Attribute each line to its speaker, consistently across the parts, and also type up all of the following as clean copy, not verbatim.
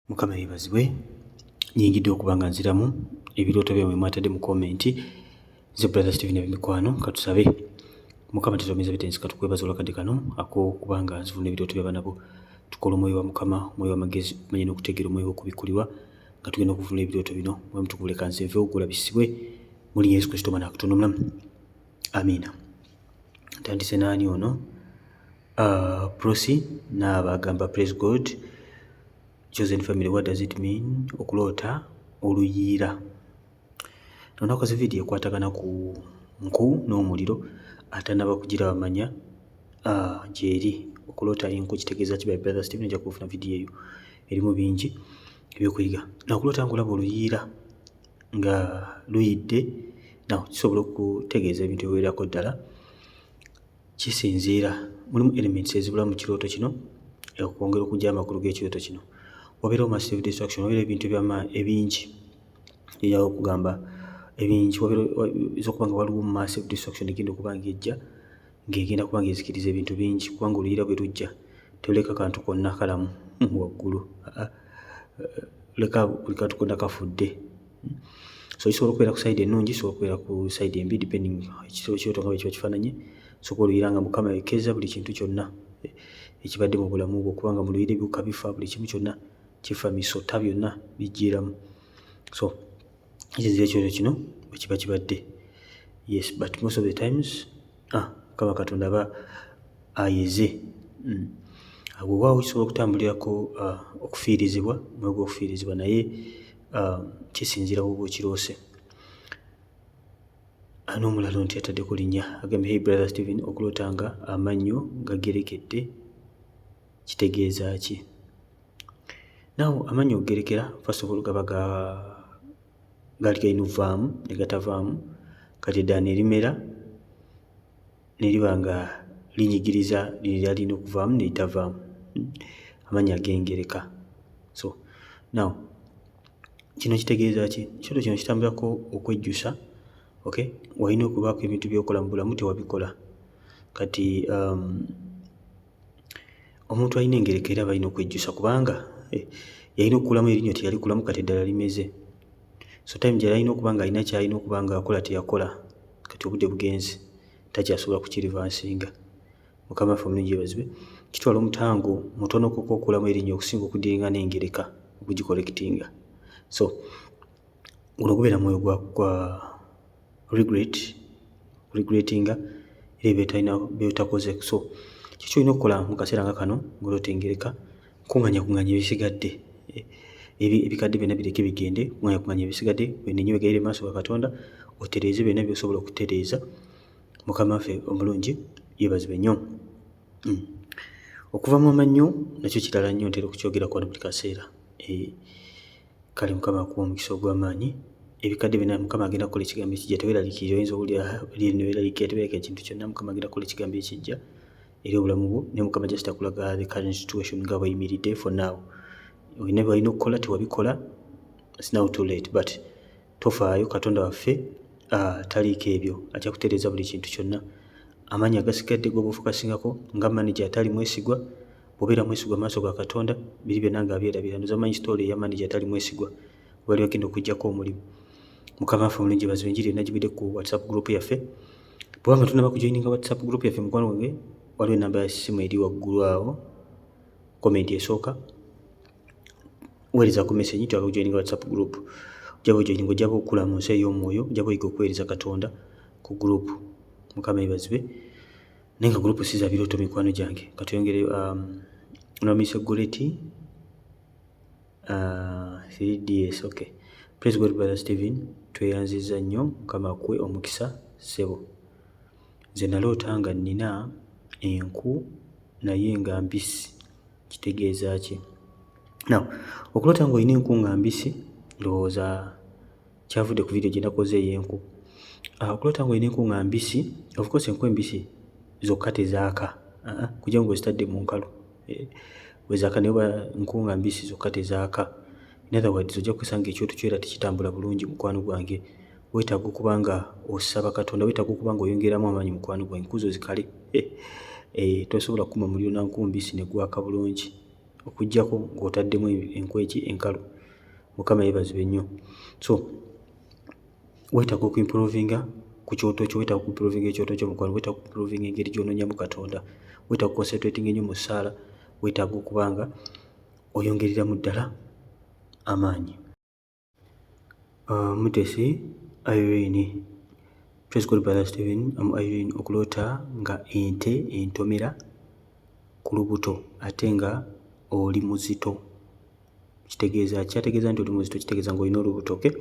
Speaker 1: Mukama yeebazibwe nnyingidde okuba nga nziramu ebirooto byammwe mwatadde mu komenti ze brother Stephen Mikwano katusabe Mukama tutomeza bitensi katukwebaza olwakadde kano ak'okuba nga nzivuna ebirooto by'abaana bo tukola omwoyo wa Mukama omwoyo w'amagezi omanye n'okutegeera omwoyo w'okubikkulirwa nga tugenda okuvuna ebirooto bino mwoyo mutukuvu leka nzenve ogulabisibwe muli Yesu Kristo mwana Katonda omulamu amiina. Ntandise naani ono Prosi n'abagamba praise God. Chosen family, what does it mean? Okuloota oluyiira. Nakoze video ekwatagana ku nku n'omuliro atanaba kugira bamanya gyeri. Okuloota enku kitegeeza ki? By brother Stephen nja kufuna video eyo erimu bingi ebyokuyiga. Okuloota ng'olaba oluyiira nga luyidde kisobola okutegeeza ebintu ebiwererako ddala. Kisinziira mulimu elements ezibulamu mu kirooto kino okwongera okujja amakulu g'ekirooto kino. Wabeerawo massive distraction, wabeerawo ebintu ebingi ejja okugamba ebingi, wabeerawo okuba nga waliwo massive distraction egenda okuba nga ejja ng'egenda kuba nga ezikiriza ebintu bingi kubanga oluyiira bwe lujja toleka kantu konna kalamu waggulu, leka buli kantu konna kafudde. So kisobola okubeera ku side ennungi, kisobola okubeera ku side embi depending ekirooto nga bwe kiba kifaananye. So oluyiira nga Mukama yekkeza buli kintu kyonna ekibadde mu bulamu bwo, kubanga mu luyiira ebiwuka bifa, buli kimu kyonna kifa, misota byonna bijjiramu. So kisinziira ekirooto kino bwe kiba kibadde. Yes, but most of the times Mukama Katonda aba ayeze. Weewaawo kisobola okutambulirako okufiirizibwa, omwoyo gw'okufiirizibwa, naye kisinziira bw'oba okiroose. N'omulala nti yataddeko linnya agambye, hey brother Stephen, okuloota nga amannyo gagerekedde kitegeeza ki? Now amannyo okugerekera first of all gaba gali galina ovaamu ne gatavaamu, kati eddala ne limera ne liba nga linyigiriza lino lyalina okuvaamu ne litavaamu, amannya ag'engereka. So now kino kitegeeza ki? Ekirooto kino kitambulako okwejjusa. Okay, walina okubaako ebintu by'okola mu bulamu tewabikola. Kati omuntu alina engereka era balina okwejjusa kubanga yalina okukulamu erinnyo teyalikulamu, kati eddala limeze. So time gye yalina okuba nga alina kyalina okuba nga akola teyakola, kati obudde bugenze takyasobola kukirivansinga. Mukama waffe omulungi yeebazibwe. Kitwala omutango mutono okukulamu erinnyo okusinga okudiringa n'engereka okugikolekitinga. So guno gubeera mwoyo gwa regrettinga era eby'otalina by'otakoze. So kiki olina okukola mu kaseera nga kano ng'oloota engereka? Kunganya ebisigadde, ebikadde byonna bireke bigende. Kunganya ebisigadde, wenenye weegayire maaso ga Katonda otereeze byonna by'osobola okutereeza. Mukama waffe omulungi yeebazibwe nnyo. Okuva mu amannyo nakyo kirala nnyo, ntera okukyogerako wano buli kaseera. Kale Mukama akuwa omukisa ogw'amaanyi. Ebikadde byonna Mukama agenda kukola ekigambo ekijja, teweeraliikirira. Oyinza owulira lino neweeraliikirira, teweeraliikirira kintu kyonna. Mukama agenda kukola ekigambo ekijja eri obulamu bwo, ne Mukama just akulaga the current situation nga bweyimiridde for now. Olina by'olina okukola tewabikola, it's now too late, but tofaayo. Katonda waffe taliiko ebyo, ajja kutereeza buli kintu kyonna. Amaanyi agasigadde g'oba ofokasingako nga manager atali mwesigwa, bw'obeera mwesigwa maaso ga Katonda biri byonna ng'abyerabira. Ndoza manyi story ya manager atali mwesigwa bwali agenda okuggyako omulimu. Mukama waffe omulungi yeebazibwe. Enjiri yonna gibidde ku WhatsApp group yaffe. Bw'obanga tunaba kujoininga WhatsApp group yaffe, mukwano gwange, waliwo enamba ya ssimu eri waggulu awo, komenti esooka. Weerezaako message twagala kujoininga WhatsApp group. Ojja bw'ojoininga ojja bw'okula mu nsi ey'omwoyo, ojja bw'oyiga okuweereza Katonda ku group. Mukama yeebazibwe. Naye nga group si za birooto mikwano gyange. Katuyongere Namise Goleti 3DS. Okay. Praise God brother Stephen, tweyanziza nnyo. Mukama akuwe omukisa ssebo. Nze naloota nga nnina enku naye nga mbisi, kitegeeza ki? Now okuloota ng'olina enku nga mbisi ndowooza kyavudde ku video gye nakoze ey'enku. Okuloota ng'olina enku nga mbisi, of course enku embisi zokka tezaaka, kugira ngo ozitadde mu nkalu wezaaka, naye oba enku nga mbisi zokka tezaaka. In other words, ojja kwesanga ekyoto kyo era tekitambula bulungi. Mukwano gwange, weetaaga okuba nga osaba Katonda, weetaaga okuba nga oyongeramu amaanyi mukwano gwange, enku zo zikale. Tosobola kukuma muliro na nku mbisi ne gwaka bulungi. okujjako ng'otaddemu enkweki enkalu. Mukama yeebazibwe nnyo. So weetaaga okuimprovinga ku kyoto kyo, weetaaga okuimprovinga ekyoto kyo mukwano, weetaaga okuimprovinga engeri gy'onoonyamu Katonda, weetaaga okuconcentratinga ennyo mu ssaala, weetaaga okuba nga oyongereramu ddala amaanyi. Mutesi Irene. Praise God, Brother Stephen. Irene, okuloota nga ente entomera ku lubuto ate nga oli muzito. Kitegeeza kyategeeza nti oli muzito, kitegeeza ng'olina olubuto, okay?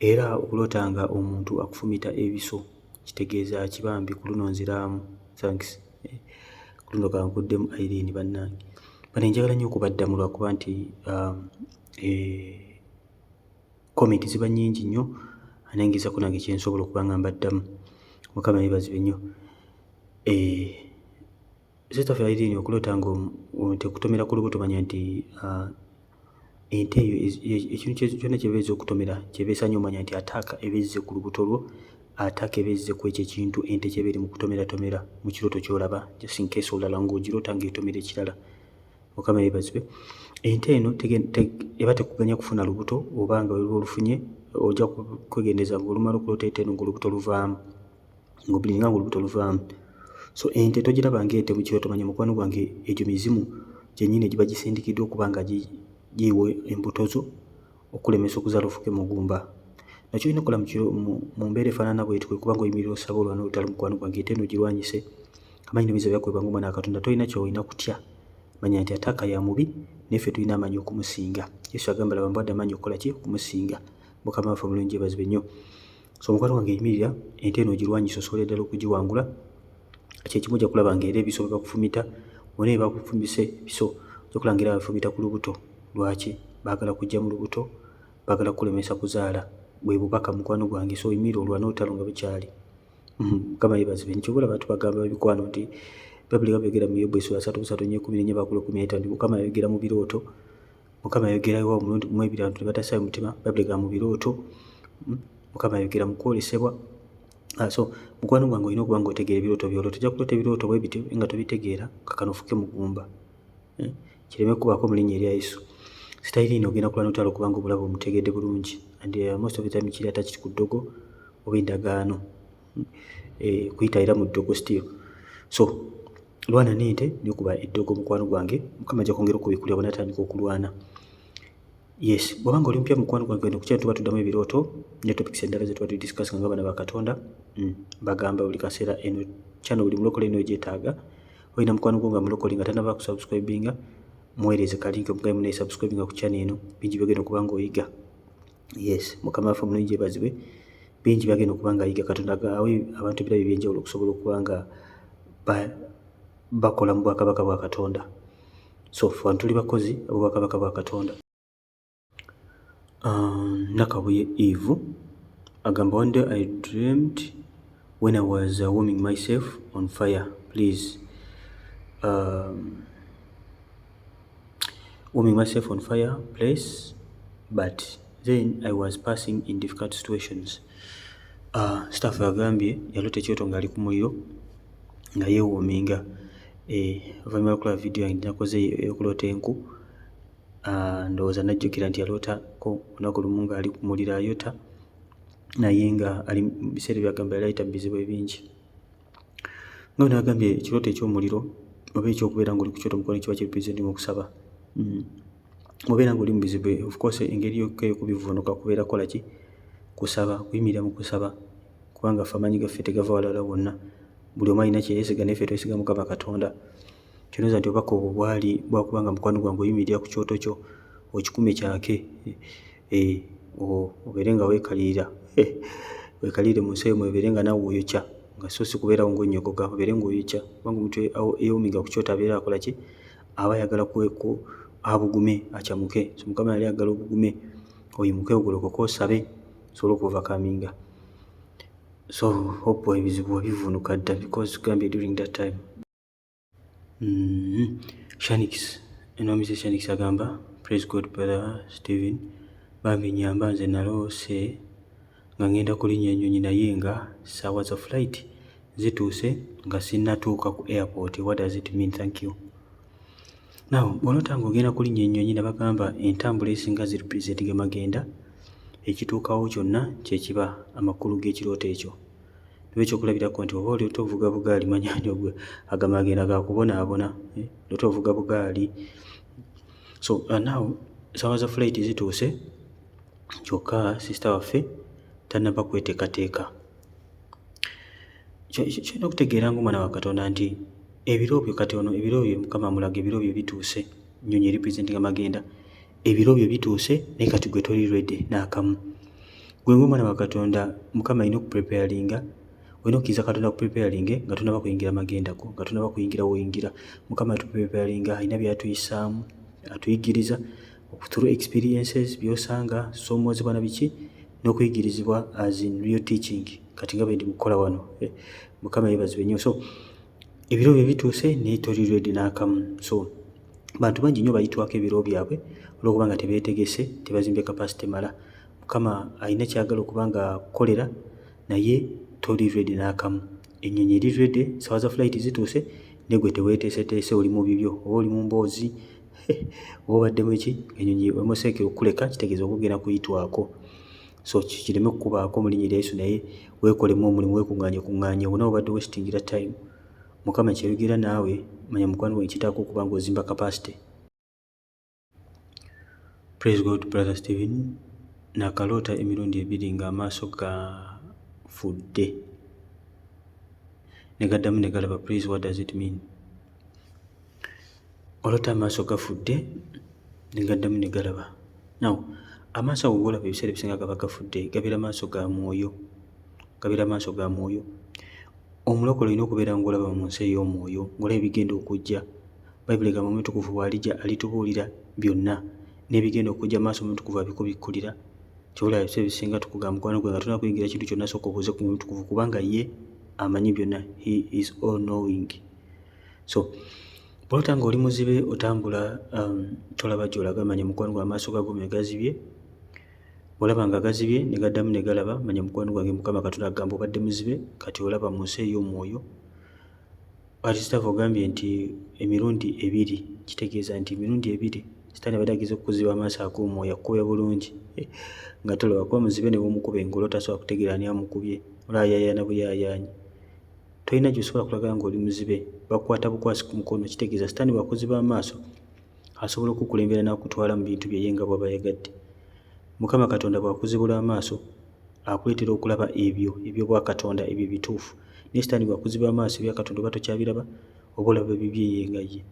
Speaker 1: Era okuloota nga omuntu akufumita ebiso kitegeeza kibambi ku luno nziraamu. Thanks. Ku luno kankuddemu Irene bannange. Bano njagala nnyo okubaddamu lwakuba nti comment ziba nnyingi nnyo, anangezaako nange kyensobola okuba nga mbaddamu. Mukama yeebazibwe nnyo. Sister Irene, okuloota nga kutomera ku lubuto, manya nti ente eyo ekintu kyonna kyebeeza okutomera kyebeesa nnyo omanya nti ataaka ebezze ku lubuto lwo, ataaka ebezze ku ekyo ekintu ente kyeba eri mu kutomeratomera mu kirooto ky'olaba, just in case olala ng'ogiroota ng'etomera ekirala. Mukama yeebazibwe. Ente eno eba tekuganya kufuna lubuto, oba nga weba olufunye ojja kwegendeza ng'olumala okuloota ente eno ng'olubuto luvaamu, ng'obiringa ng'olubuto luvaamu. So ente togiraba ng'ente mu kirooto, manya mukwano gwange egyo mizimu gyennyini giba gisindikiddwa okuba nga giiwa embuto zo okulemesa okuzaala ofuke mugumba. Nakyo olina okukola mu mbeera efaanana bw'etyo, kwe kuba ng'oyimirira osaba olwana olutalo mukwano gwange, ente eno girwanyise. Amanyi n'ebiyinza byakwebanga omwana wa Katonda, tolina ky'olina kutya, manya nti ataaka ya mubi, naffe tulina amaanyi okumusinga. Yesu agamba laba mbwadde amaanyi okukola ki? Okumusinga. Mukama waffe omulungi yeebazibwe nnyo. So mukwano gwange yimirira, ente eno ogirwanyise, osobola ddala okugiwangula. Kyekimu ojja kulaba ng'era ebiso bye bakufumita, bonna bye bakufumise ebiso ojja kulaba ng'era babifumita ku lubuto. Lwaki? Baagala kujja mu lubuto, baagala kulemesa kuzaala. Bwe bubaka mukwano gwange, so yimirira olwana olutalo nga bukyali. Mukama yeebazibwe. Nkyobola abantu bagamba ebikwano nti Bayibuli byogera mu Yobu 3:14 bakulu 15 nti Mukama yayogera mu birooto. Mukama yayogerayo omulundi gumu ebiri abantu ne batasaayo mutima. Bayibuli egamba mu birooto. Mukama yayogera mu kwolesebwa. So mukwano gwange olina okuba ng'otegeera ebirooto by'oloota. Ojja kuloota ebirooto bwe bityo nga tobitegeera, kakano ofuke mugumba. Kireme kubaako mu linnya erya Yesu. Sitayiriini ogenda kulwana olutalo kubanga obulabo omutegedde bulungi. And most of the time kiri ata kiri ku ddogo oba endagaano. Kuyita era mu ddogo still. So lwana n'ente n'okuba eddogo mukwano gwange, Mukama ajja kwongera okubikulira bw'anaatandika okulwana. Yes, bw'obanga oli mpya mukwano gwange okukyali tuba tuddamu ebirooto ne topics endala ze tuba tudiscussing ng'abaana ba Katonda. Bagamba buli kaseera eno channel buli mulokole eno gyetaaga. Olina mukwano gwo nga mulokole nga tannaba kusubscribinga, muweereze ka link omugabe munaye subscribinga ku channel eno, bingi byagenda okuba ng'oyiga. Yes, Mukama waffe omulungi yeebazibwe. Bingi byagenda okuba ng'ayiga. Katonda gaawe abantu ebirabo eby'enjawulo okusobola okuba nga bakola mu bwakabaka bwa Katonda. So ffe tuli bakozi ab'obwakabaka bwa Katonda. Nakabuye Eve agamba, one day I dreamed when I was warming myself on fire. Please, warming myself on fire place, but then I was passing in difficult situations. Staff agambye yaloota ekyoto ng'ali ku muliro nga yeewoominga. Oluvannyuma lw'okulaba vidiyo yange nakoze ey'okuloota enku, ndowooza najjukira nti yalootako olunaku lumu ng'ali ku muliro ayota, naye nga ali mu biseera byagamba yali ayita mu bizibu ebingi. Nga bwe nagambye ekirooto eky'omuliro oba ekyokubeera ng'oli ku kyoto mukwano kiba kirepresentinga okusaba. Obeera ng'oli mu bizibu, of course engeri yokka ey'okubivuunuka kubeera kola ki? Kusaba, kuyimirira mu kusaba, kubanga ffe amaanyi gaffe tegava walala wonna. Buli omu alina kye yeesiga, naye ffe twesiga Mukama Katonda. Kyonooza nti obaka obwo bwali bwakubanga mukwano gwange oyimirira ku kyoto kyo okikume kyake, obeere nga weekalirira, weekalirire mu nsi eyo obeere nga naawe oyokya, nga so si kubeerawo ng'onnyogoga, obeere ng'oyokya, kubanga omuntu eyeewuuminga ku kyoto abeera akola ki? Aba ayagala abugume, akyamuke. So Mukama yali ayagala obugume, oyimuke ogolokoke osabe osobole okuovakaminga. So hope ebizibu wabivuunuka dda, because gambye during that time. Shanix, Mrs. Shanix agamba, praise God Brother Stephen, bambi nyamba nze naloose nga ngenda kulinnya ennyonyi naye nga ssaawa za flight zituuse nga sinnatuuka ku airport. What does it mean? Thank you. Now bw'onoota ng'ogenda kulinnya ennyonyi ne bagamba entambula esinga zirepresentinga magenda, ekituukawo kyonna kye kiba amakulu g'ekirooto ekyo. Niba ekyokulabirako nti oba oli otovuga bugaali manya nti agamagenda gakubonaabona, otovuga bugaali. So now ssaawa za flight zituuse, kyokka sisita waffe tannaba kweteekateeka. Kyolina okutegeera ng'omwana wa Katonda nti ebiro byo kati ono ebiro byo Mukama amulaga ebiro byo bituuse, nnyonyi erepresentinga magenda, ebiro byo bituuse naye kati gwe toli ready n'akamu. Gwe ng'omwana wa Katonda Mukama alina okupreparinga, olina okkiriza Katonda kupreparinge nga tonnaba kuyingira magenda go, nga tonnaba kuyingira woyingira. Mukama atupreparinga, alina by'atuyisaamu, atuyigiriza through experiences by'osanga soomozebwa na biki n'okuyigirizibwa as in real teaching kati nga bwe ndi mukola wano. Mukama yeebazibwe nnyo. So ebiro bye bituuse naye toli ready n'akamu. So bantu bangi nnyo bayitwako ebiro byabwe olw'okuba nga tebeetegese, tebazimbe capacity mala. Mukama alina kyagala okuba nga akolera naye toli ready n'akamu. Ennyonyi eri ready, ssaawa za flight zituuse, ne gwe teweeteeseteese, oli mu bibyo oba oli mu mboozi oba obaddemu eki, ennyonyi wemuseekera okuleka kitegeeza okugenda kuyitwako. So kireme okukubaako mu linnya lya Yesu, naye weekolemu omulimu, weekuŋŋaanye wonna obadde wesitingira time. Mukama kyeyogera naawe manya mukwano gwe nkitaako okuba ng'ozimba capacity. Praise God, Brother Stephen. Nakaloota emirundi 2 ng'amaaso gafudde ne gaddamu ne galaba. Please, what does it mean? Oloota amaaso gafudde ne gaddamu ne galaba. Now amaaso ago golaba ebiseera ebisinga gaba gafudde, gabeera maaso ga mwoyo, gabeera maaso ga mwoyo. Omulokole olina okubeera ng'olaba mu nsi ey'omwoyo, ng'olaba ebigenda okujja. Bayibuli egamba Omutukuvu bw'alijja alitubuulira byonna n'ebigenda okujja, maaso Omutukuvu abikubikkulira. Kyolaba ebiseera ebisinga tukugamba mukwano gwe nga tonnaba kuyingira kintu kyonna, sooka obuuze ku Mutukuvu kubanga ye amanyi byonna. He is all knowing. So bw'olota ng'oli muzibe otambula, tolaba gy'olaga, manya mukwano gwe amaaso gago me gazibye. Olaba nga gazibye ne gaddamu ne galaba, manya mukwano gwange Mukama Katonda agamba obadde muzibe kati olaba mu nsi ey'omwoyo. Sitaafu ogambye nti emirundi 2, kitegeeza nti emirundi 2 Sitaani abadde agezaako okukuziba amaaso ag'omwoyo, akukube bulungi nga tolaba, kuba muzibe ne bw'omukuba engalo tasobola kutegeera ani amukubye, olaayayaana buyaayaanyi. Tolina gy'osobola kulaga ng'oli muzibe, bakukwata bukwasi ku mukono, kitegeeza Sitaani bw'akuziba amaaso asobola okukulembera n'akutwala mu bintu bye ye nga bw'aba yagadde. Mukama Katonda bw'akuzibula amaaso akuleetera okulaba ebyo bwa Katonda, ebyo bituufu. Naye Sitaani bw'akuziba amaaso ebya Katonda oba tokyabiraba, oba olaba bibye ye nga ye.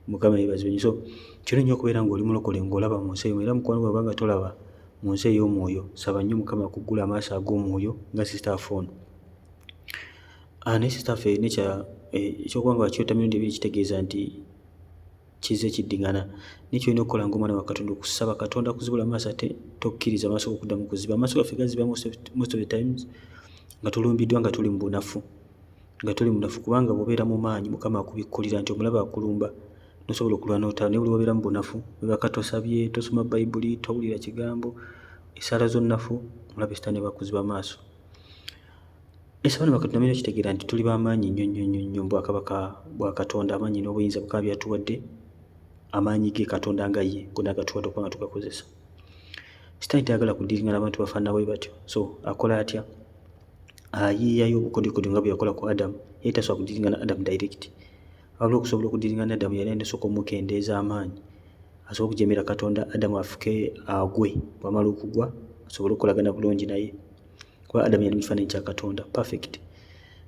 Speaker 1: Mukama yeebazibwe nnyo. So kirungi nnyo okubeera ng'oli mulokole ng'olaba mu nsi ey'omwoyo. Era mukwano gwe bw'obanga tolaba mu nsi ey'omwoyo, saba nnyo Mukama akuggula amaaso ag'omwoyo nga sisitaafu ono. Naye sisitaafu ekyokuba nga wakiyota mirundi 2 kitegeeza nti kize kiddiŋŋana. Naye kyolina okukola ng'omwana wa Katonda okusaba Katonda akuzibula amaaso, ate tokkiriza amaaso go okuddamu kuziba. Amaaso gaffe gaziba most of the times nga tulumbiddwa, nga tuli mu bunafu, kubanga bw'obeera mu maanyi Mukama akubikkulira nti omulaba akulumba, nosobola okulwana n'otalo. Naye buli obeera mu bunafu, webaka tosabye, tosoma Bayibuli, towulira kigambo, esaala z'onnafu, omulabe Sitaani bakuziba amaaso. Abaana ba Katonda balina okitegeera nti tuli b'amaanyi nnyo mu bwakabaka bwa Katonda. Amaanyi n'obuyinza Mukama by'atuwadde, amaanyi ge Katonda nga ye gonna agatuwadde okuba nga tugakozesa. Sitaani tayagala kudiringana abantu bafaanana bwe batyo. So akola atya? Ayiiyayo obukodikodi nga bwe yakola ku Adamu. Yali tasobola kudiringana Adamu direct. Wabula okusobola okudiringana Adamu yali asooka omukendeeza amaanyi, asobole okujeemera Katonda, Adamu afuke agwe. Bw'amala okugwa asobole okukolagana bulungi naye, kuba Adamu yali mu kifaananyi kya Katonda, perfect.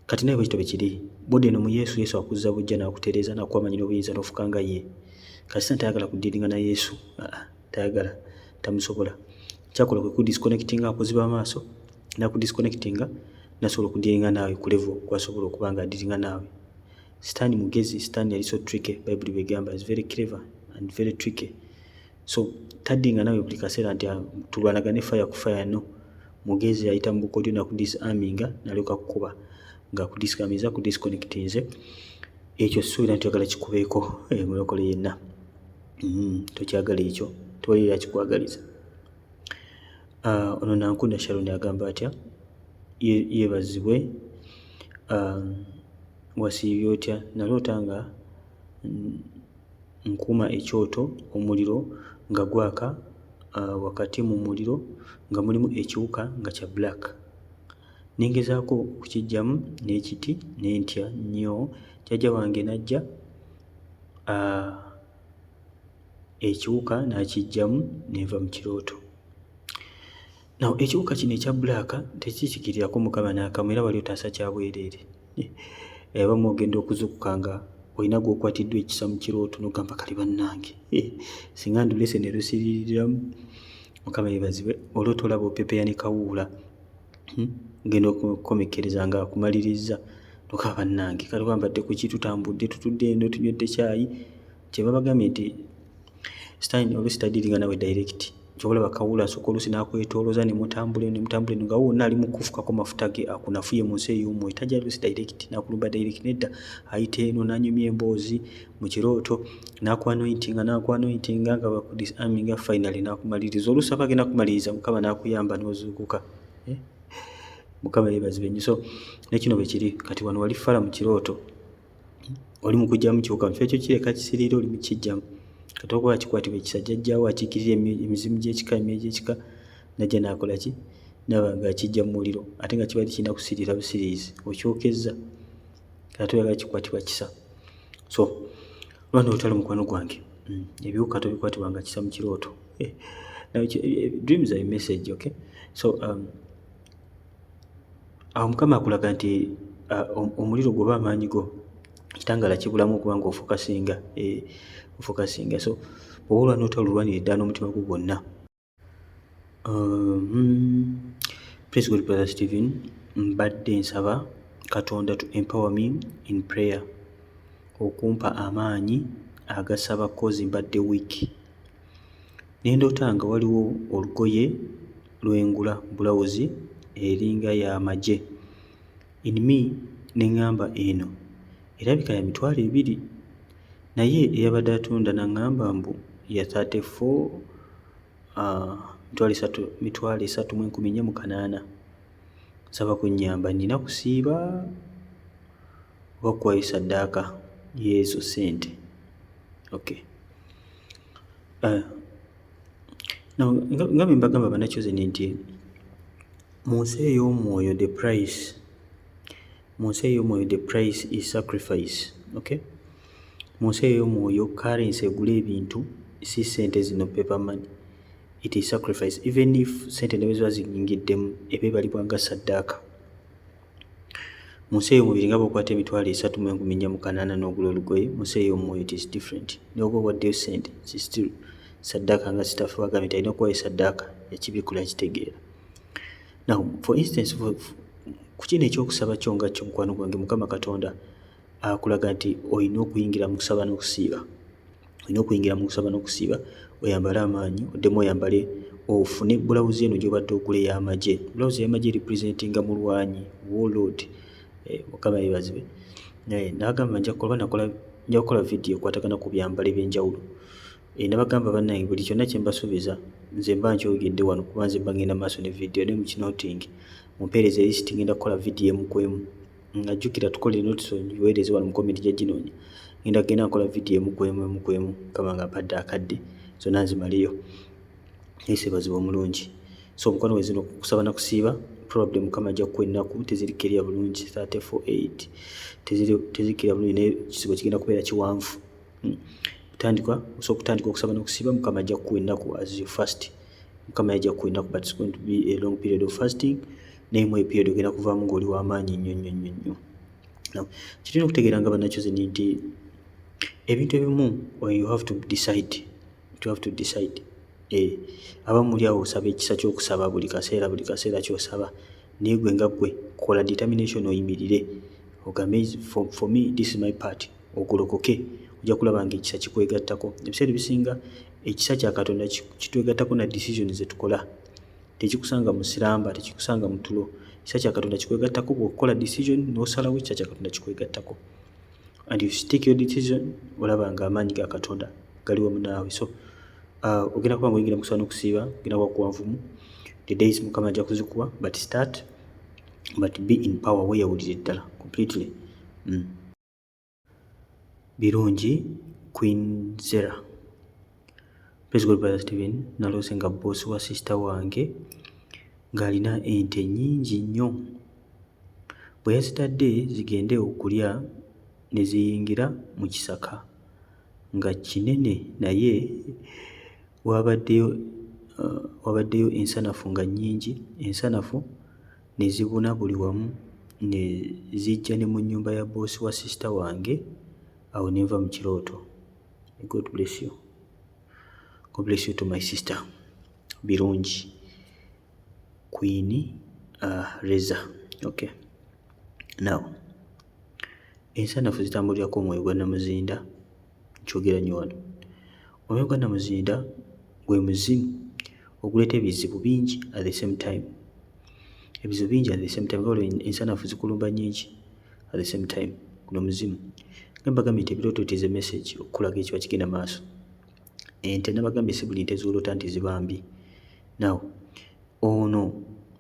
Speaker 1: Kati naye bwe kityo bwe kiri. Budde eno mu Yesu, Yesu akuzza bujja n'akutereeza n'akuwa amanyi n'obuyinza n'ofuka nga ye. Kati Sitaani tayagala kudiringana Yesu, tayagala, tamusobola. Kyakola kwe kudisconnectinga, akuziba amaaso, n'akudisconnectinga, n'asobola okudiringa naawe ku level kw'asobola okuba nga adiringa naawe. Sitaani mugezi, Sitaani yali so tricky, Bayibuli bw'egamba is very clever and very tricky. So taddinga naawe buli kaseera nti tulwanagane fire ku fire, no. Mugezi ayita mu bukodyo n'akudisarminga, n'alyoka kukuba ng'akudisarminze, akudisconnectinze. Ekyo suubira nti oyagala kikubeeko mulokole yenna. Tokyagala ekyo, tewali akikwagaliza. Ono Nankunda Sharon agamba atya? Yeebazibwe. Wasiibye otya? Naloota nga nkuuma ekyoto omuliro nga gwaka wakati mu muliro nga mulimu ekiwuka nga kya black. Ningezaako okukijjamu n'ekiti n'entya nnyo. Jjajja wange najja ekiwuka n'akijjamu nenva mu kirooto. Naw ekiwuka kino ekya black tekikikirirako Mukama n'akamu era wali otaasa kya bwereere. Abamu ogenda okuzukuka nga olina gw'okwatiddwa ekisa mu kirooto n'ogamba kale bannange singa ndulese ne lusiririramu. Mukama yeebazibwe. Olwooto olaba opepeya ne kawuula ngenda okukomekkereza nga akumaliriza n'ogamba bannange kale wambadde ku ki tutambudde tutudde eno tunywedde caayi. Kye babagambye nti oluusi taddiringa nawe direct. Kyobalaba kawuula asooka oluusi n'akwetoolooza ne mutambula eno nga wonna ali mu kufukako mafuta ge akunafuye mu nsi ey'omwoyo. Tajja luusi direct n'akulumba direct, nedda ayita eno n'anyumya emboozi mu kirooto n'akwanointinga nga bakudisarminga finally n'akumaliriza. Oluusi aba agenda kumaliriza Mukama n'akuyamba n'ozuukuka. Mukama yeebazibwe nnyo. So nekino bwe kiri kati wano wali fala mu kirooto oli mu kujjamu kiwuka mu kifo ekyo kireka kisiriira oli mu kijjamu. Kati okuba kikwatibwa ekisa jjajjaawo akiikirira emizimu gy'ekika egy'ekika najja n'akola ki naba nga akijja mu muliro ate nga kibadde kirina kusiriira busiriizi okyokezza ate oyagala kikwatibwa kisa. So lwano olutalo mukwano gwange ebiwuka tobikwatibwa nga kisa mu kirooto. Dreams are a message, okay? So awo Mukama akulaga nti omuliro gwoba amaanyi go kitangaala kibulamu okuba nga ofokasinga. So bw'olwa n'otolulwanira ddala n'omutima gwo gwonna. Praise God, Brother Stephen. Mbadde nsaba Katonda to empower me in prayer, okumpa amaanyi agasaba kozi mbadde wiiki. Nendoota nga waliwo olugoye lwengula bulawuzi eringa ya maje in me neŋŋamba eno erabika ya $2,000 naye eyabadde atunda n'aŋŋamba mbu ya 34 $3,14,800. Nsaba kunnyamba, nina kusiiba oba kuwayo saddaaka yeezo ssente. Okay. Nga bwe mbagamba bannakyoze nti mu nsi ey'omwoyo the price is sacrifice. Okay? Mu nsi ey'omwoyo currency egula ebintu si ssente zino paper money. It is sacrifice. Even if ssente ne bwe ziba ziyingiddemu ebeebalibwa nga saddaaka. Mu nsi ey'omubiri nga bw'okwata $3,14,800 n'ogula olugoye, mu nsi ey'omwoyo it is different. N'oba owaddeyo ssente still saddaaka nga sitaffe bagambye nti alina okuwayo saddaaka ekibikula kitegeera. Now for instance ku kino ekyokusaba kyo nga kyo mukwano gwange Mukama Katonda akulaga nti olina okuyingira mu kusaba n'okusiiba. Oyambale amaanyi oddemu oyambale ofune bulawuzi eno gy'obadde ogula ey'amagye. Bulawuzi ey'amagye representinga mulwanyi warlord. Mukama yeebazibwe. N'agamba nja kukola vidiyo ekwatagana ku byambalo eby'enjawulo. Nabagamba bannange buli kyonna kye mbasuubiza nze mba nkyogedde wano kuba nze mba ngenda maaso ne vidiyo ne mu kinootingi mumpeereza lisiti ngenda kukola vidiyo emu ku emu. Najjukira tukole notice onyiweereze wano mu komenti gya ginoonya. Ngenda nkola vidiyo emu ku emu Mukama nga mpadde akadde zonna nzimaleyo. Yesu yeebazibwe omulungi. So mukwano we zino kusaba na kusiiba probably Mukama ajja kukuwa ennaku tezirikirira bulungi 34:8 tezirikirira bulungi naye kisibo kigenda kubeera kiwanvu. Okutandika okusaba n'okusiiba Mukama ajja kukuwa ennaku as you fast. Mukama ajja kukuwa ennaku but it's going to be a long period of fasting. Name a period ogenda kuvaamu ng'oli w'amaanyi nnyo. Kirina okutegeera nga bannakyoze nti ebintu ebimu you have to decide. Abamu muli awo osaba ekisa ky'okusaba buli kaseera ky'osaba naye gwe nga gwe kola determination oyimirire ogambe for me this is my part ogolokoke. Ojja kulaba nga ekisa kikwegattako. Ebiseera ebisinga ekisa kya Katonda kitwegattako na decision ze tukola. Tekikusanga mu siramba, tekikusanga mu tulo. Ekisa kya Katonda kikwegattako bw'okola decision n'osalawo ekisa kya Katonda kikwegattako. And you stick your decision olaba nga amaanyi ga Katonda gali wamu naawe. So ogenda kuba ng'oyingira mu kusaba n'okusiiba ogenda kuba kuwanvumu. The days Mukama ajja kuzikuwa but be in power weeyawulire ddala completely. Birungi Queen Zera. Praise God, Brother Steven. Naloose nga boss wa sister wange ng'alina ente nnyingi nnyo. Bwe yazitadde zigende okulya ne ziyingira mu kisaka nga kinene naye wabaddeyo ensanafu nga nnyingi. Ensanafu ne zibuna buli wamu ne zijja ne mu nnyumba ya boss wa sister wange. Awo ne nva mu kirooto. God bless you. God bless you to my sister. Birungi. Queen Reza. Okay. Now, ensanafu zitambulirako omwoyo gwa Namuzinda. Nkyogera nnyo wano. Omwoyo gwa Namuzinda gwe muzimu oguleeta ebizibu bingi at the same time. Ebizibu bingi at the same time. Olwo ensanafu zikulumba nnyingi at the same time. Guno muzimu. Nabagambye nti ebirooto tize message okulaga ekiba kigenda maaso. Ente nabagambye si buli nte z'olota nti ziba mbi. Now, ono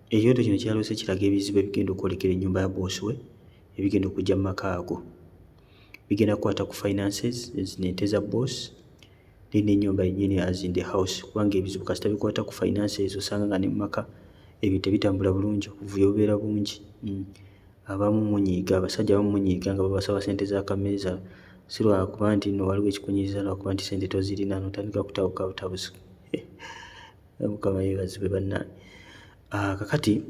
Speaker 1: ekirooto kino kyaloose kiraga ebizibu ebigenda okwolekera ennyumba ya boss we ebigenda okujja mu maka ago. Bigenda kukwata ku finances ente za boss n'ennyumba yennyini as in the house. Kubanga ebizibu kasita bikwata ku finances osanga nga ne mu maka ebintu tebitambula bulungi, obuvuyo bubeera bungi. Abamu munyiiga, abasajja abamu munyiiga nga babasaba ssente z'akameeza si lwakuba nti nno waliwo ekikunyiiza lwakuba nti ssente tozirina n'otandika kutabuka butabuzi. Mukama yeebazibwe bannange. Kakati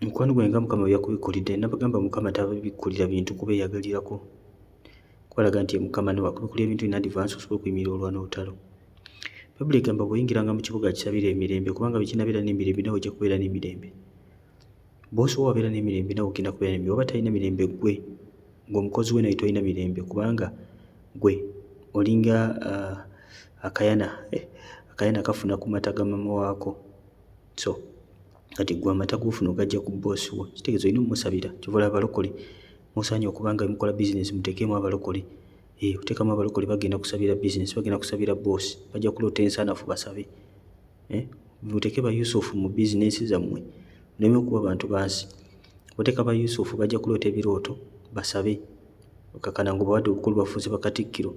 Speaker 1: mukwano gwange nga Mukama bwe yakubikkulidde, nabagamba Mukama tabikkulira bintu kubeeyagalirako. Kwalaga nti Mukama newakubikkulira ebintu in advance osobola okuyimirira olwa n'olutalo. Bayibuli egamba bw'oyingiranga mu kibuga kisabira emirembe kubanga bwe kinabeera n'emirembe nawe ojja kubeera n'emirembe. Boosi wo wabeera n'emirembe nawe ogenda kubeera n'emirembe. Oba talina mirembe ggwe ng'omukozi we naye tolina mirembe kubanga ggwe olinga akayana kafuna ku mata ga mama waako. So kati gwe amata g'ofuna ogajja ku boosi wo. Kitegeeza olina omusabira. Kyova olaba abalokole musaanye okuba nga mukola bizinesi muteekemu abalokole. Oteekamu abalokole bagenda kusabira bizinesi, bagenda kusabira boosi, bajja kuloota ensanafu basabe. Muteeke ba Yusufu mu bizinesi zammwe muleme okuba bantu bansi. Oteeka ba Yusufu bajja kuloota ebirooto basabe. Okakana ng'obawadde obukulu bafuuse bakatikkiro.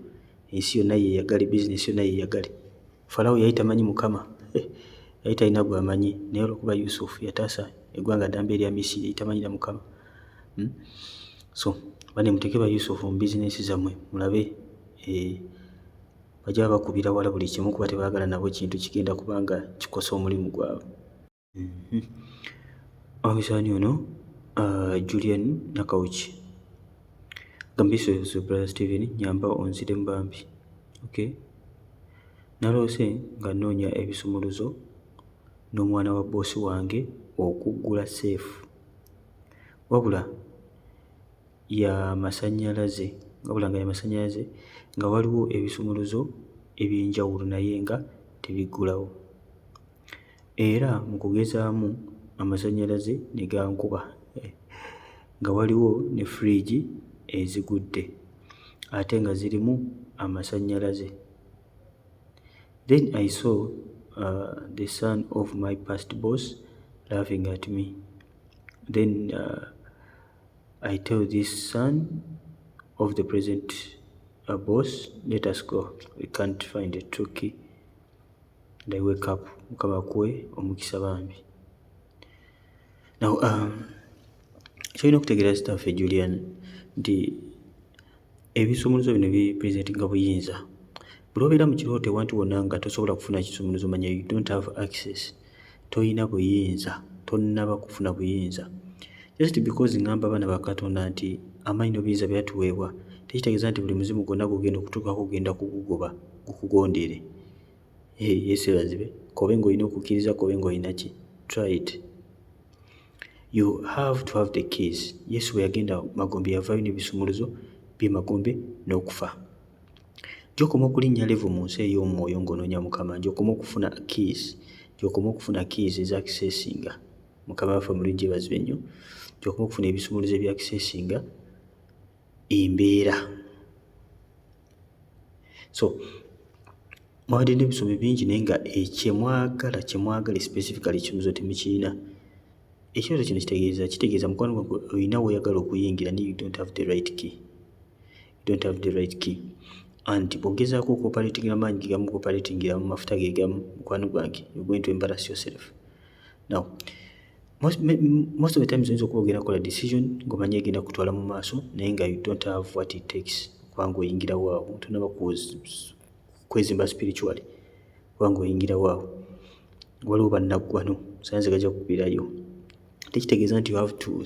Speaker 1: Ensi yonna yeeyagale, bizinesi yonna yeeyagale. Falaawo yali tamanyi Mukama. Yali talina gw'amanyi naye olw'okuba Yusufu yataasa eggwanga ddamba erya Misiri yali tamanyira Mukama. So bane muteeke ba Yusufu mu bizinesi zammwe mulabe bajja bakubira wala buli kimu kuba tebaagala nabo kintu kigenda kubanga kikosa omulimu gwabwe. Omusaani ono Julian Nakawuki gambiso Brother Steven nyamba onzire mu bambi. Okay. Naloose nga nnoonya ebisumuluzo n'omwana wa boosi wange okuggula seefu wabula ya masannyalaze nga waliwo ebisumuluzo eby'enjawulo naye nga tebiggulawo. Era mu kugezaamu amasannyalaze ne gankuba nga waliwo ne fridge ezigudde ate nga zirimu amasannyalaze. Then I saw the son of my past boss laughing at me. Then I tell this son of the present boss, let us go. We can't find a true key. And I wake up. Mukama kwe omukisa bambi. Now, kyolina okutegeera sitaffe Julian nti ebisumuluzo bino bipresentinga buyinza. Buli obeera mu kirooto ewantu wonna nga tosobola kufuna kisumuluzo manya you don't have access. Toyina buyinza, tonnaba kufuna buyinza. Just because ngamba abaana ba Katonda nti amaanyi n'obuyinza byatuweebwa tekitegeeza nti buli muzimu gwonna gugenda okutuukako kugenda kugugoba gukugondere. Yesu ebazibe. Kobe ng'olina okukkiriza kobe ng'olina ki. Try it. You have to have the keys. Yesu bwe yagenda Magombe yavaayo n'ebisumuluzo bye Magombe n'okufa. Gy'okoma okulinnya level mu nsi ey'omwoyo ng'onoonya Mukama, gy'okoma okufuna keys, gy'okoma okufuna keys ez'accessinga. Mukama waffe mulungi yeebazibwe nnyo. Gy'okoma okufuna ebisumuluzo ebyaccessinga embeera. So mwawadde n'ebisomo bingi naye nga kyemwagala specifically ekisumuluzo temukirina. Ekirooto kino kitegeeza mukwano gwange olina w'oyagala okuyingira naye you don't have the right key. You don't have the right key. anti bw'ogezaako okoperatingira amaanyi gegamu koperatingira mu mafuta gegamu mukwano gwange, you're going to embarrass yourself. Now most of the times oyinza okuba ogenda kukola decision ng'omanye egenda kutwala mu maaso naye nga you don't have what it takes kubanga oyingirawo awo tonaba kwezimba spiritually kubanga oyingirawo awo waliwo bannaggwano sayansi gajja kukubirayo. Tekitegeeza nti you have to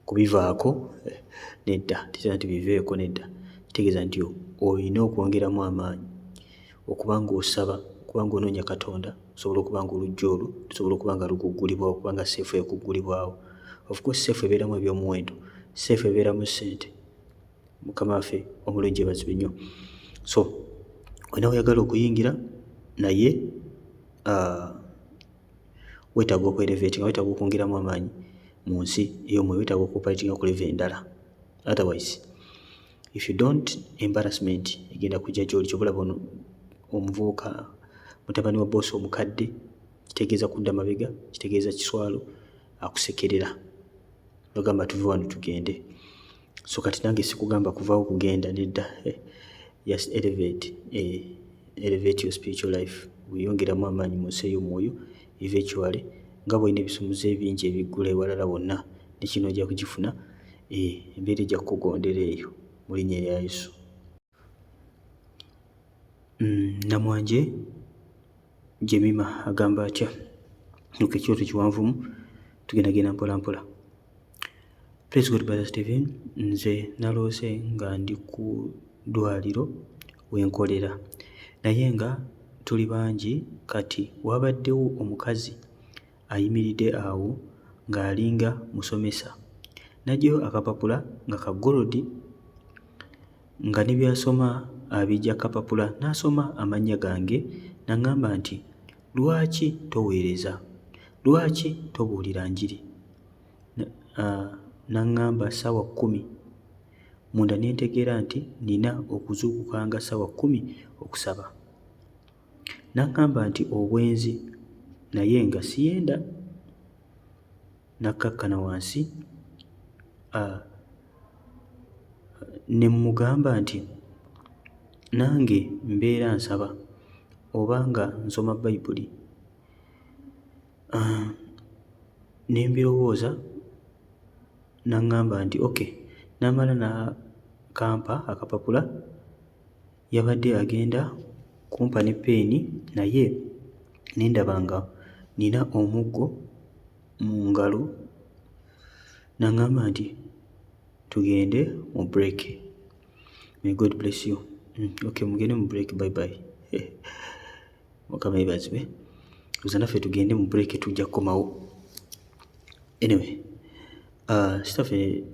Speaker 1: kubivaako nedda, tekitegeeza nti biveeko nedda, kitegeeza nti olina okwongeramu amaanyi okuba ng'osaba, okuba ng'onoonya Katonda, osobola okuba nga oluggi olwo lusobola okuba nga lukuggulibwawo, kubanga seefu ekuggulibwawo. Of course seefu ebeeramu ebyomuwendo, seefu ebeeramu ssente. Mukama waffe omulungi yeebazibwe nnyo. So olina oyagala okuyingira naye weetaaga okwereveetinga, weetaaga okwongeramu amaanyi mu nsi ey'omwoyo, weetaaga okupalitinga ku level endala. Otherwise if you don't, embarrassment egenda kujja gy'oli. Kyobulaba omuvubuka mutabani wa boosi omukadde, kitegeeza kudda mabega, kitegeeza kiswalo, akusekerera bagamba tuve wano tugende. So kati nange sikugamba kuvaawo kugenda nedda. Just elevate your spiritual life, weyongeramu amaanyi mu nsi ey'omwoyo eventually nga bw'olina ebisumuzo ebingi ebiggula ewalala wonna ne kino ojja kugifuna, embeera ejja kukugondera eyo mu linnya erya Yesu. Namwanje Jemima agamba atya? Ekyoto kiwanvumu, tugendagenda mpola mpola. Praise God Brother Stephen, nze naloose nga ndi ku ddwaliro wenkolera naye nga tuli bangi. Kati wabaddewo omukazi ayimiridde awo ng'alinga musomesa, najjayo akapapula nga kaggolodi nga ne byasoma abijja kapapula, n'asoma amannya gange n'aŋŋamba nti lwaki toweereza, lwaki tobuulira njiri? N'aŋŋamba ssaawa 10. Munda ne ntegeera nti nina okuzuukukanga ssaawa 10 okusaba. N'aŋŋamba nti obwenzi, naye nga siyenda. Nakkakkana wansi ne mmugamba nti nange mbeera nsaba oba nga nsoma Bayibuli. Ne mbirowooza, n'aŋŋamba nti okay. N'amala n'akampa akapapula, yabadde agenda kumpa ne peeni, naye ne ndaba nga nina omuggo mu ngalo. N'aŋŋamba nti tugende mu break. May God bless you. Okay, mugende mu break, bye bye. Mukama yeebazibwe. Tuza naffe tugende mu break, tujja kukomawo. Anyway, sitaffe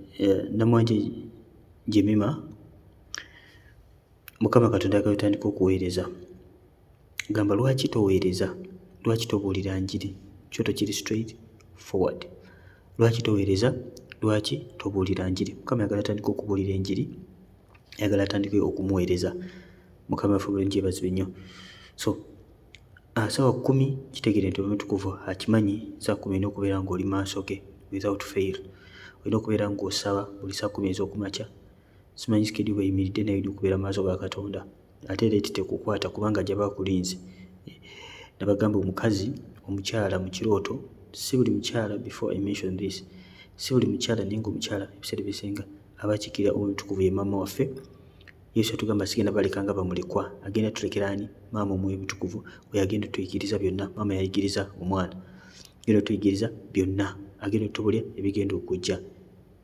Speaker 1: Namwanje Jemima, Mukama Katonda ayagala otandika okuweereza. Gamba lwaki toweereza, lwaki tobuulira njiri? Kyoto kiri straight forward. Lwaki toweereza, lwaki tobuulira njiri? Mukama ayagala atandika okubuulira enjiri, ayagala atandike okumuweereza. Mukama waffe omulungi yeebazibwe nnyo. So ssaawa 10 kitegeere nti omutukuvu akimanyi saa 10 olina okubeera ng'oli maaso ge without fail. Olina okubeera ng'osaba buli saa 10 ez'okumakya. Simanyi sikedi bweyimiridde naye olina okubeera maaso ga Katonda. Ate era tekukwata kubanga ajja bakulinze. Nabagamba omukazi omukyala mu kirooto, si buli mukyala, before I mention this, si buli mukyala naye ng'omukyala ebiseera ebisinga abakiikirira omutukuvu ye maama waffe. Yesu atugamba sigenda balekanga bamulekwa, agenda tulekera ani? Maama omwoyo omutukuvu we agenda tuyigiriza byonna. Maama yayigiriza omwana, agenda tuyigiriza byonna, agenda otubulya ebigenda okujja,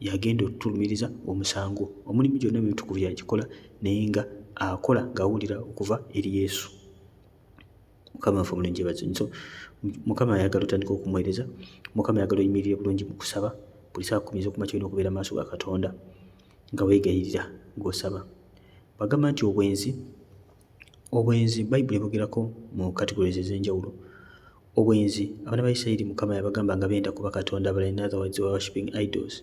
Speaker 1: yagenda otulumiriza omusango. Omulimu gyonna omutukuvu yagikola naye nga akola ng'awulira okuva eri Yesu. Mukama waffe omulungi yeebazibwe. So Mukama ayagala otandika okumuweereza. Mukama ayagala oyimirire bulungi mu kusaba. Buli saa 10 ez'okumakya olina okubeera maaso ga Katonda nga weegayirira ng'osaba. Bagamba nti obwenzi Bayibuli ebogerako mu categories ez'enjawulo. Obwenzi, abaana ba Isirayiri Mukama yabagamba nga benda kuba Katonda abalala, in other words, worshiping idols.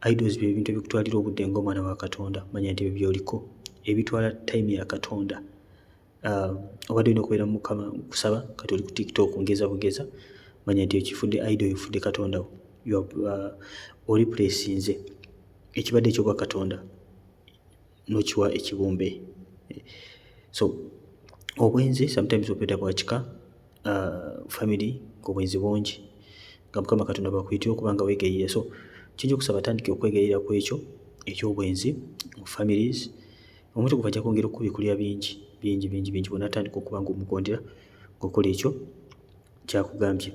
Speaker 1: Idols bye bintu ebikutwalira obudde ng'omwana wa Katonda. Manya nti ebyo byoliko ebitwala time ya Katonda. Obadde olina okubeera mu Mukama kusaba, kati oli ku TikTok ngeza bugeza, manya nti ekifudde idol, efudde Katonda wo. Oli placinze ekibadde eky'obwa Katonda n'okiwa ekibumbe. So obwenzi sometimes obwedda bwa kika family ng'obwenzi bungi nga Mukama Katonda bwakuyitira okuba nga weegayirira. So kijja okusaba tandika okwegayirira ku ekyo eky'obwenzi mu families. Omuntu kuva ajja kwongera okubikulira bingi bw'onaatandika okuba ng'omugondera ng'okola ekyo kyakugambye.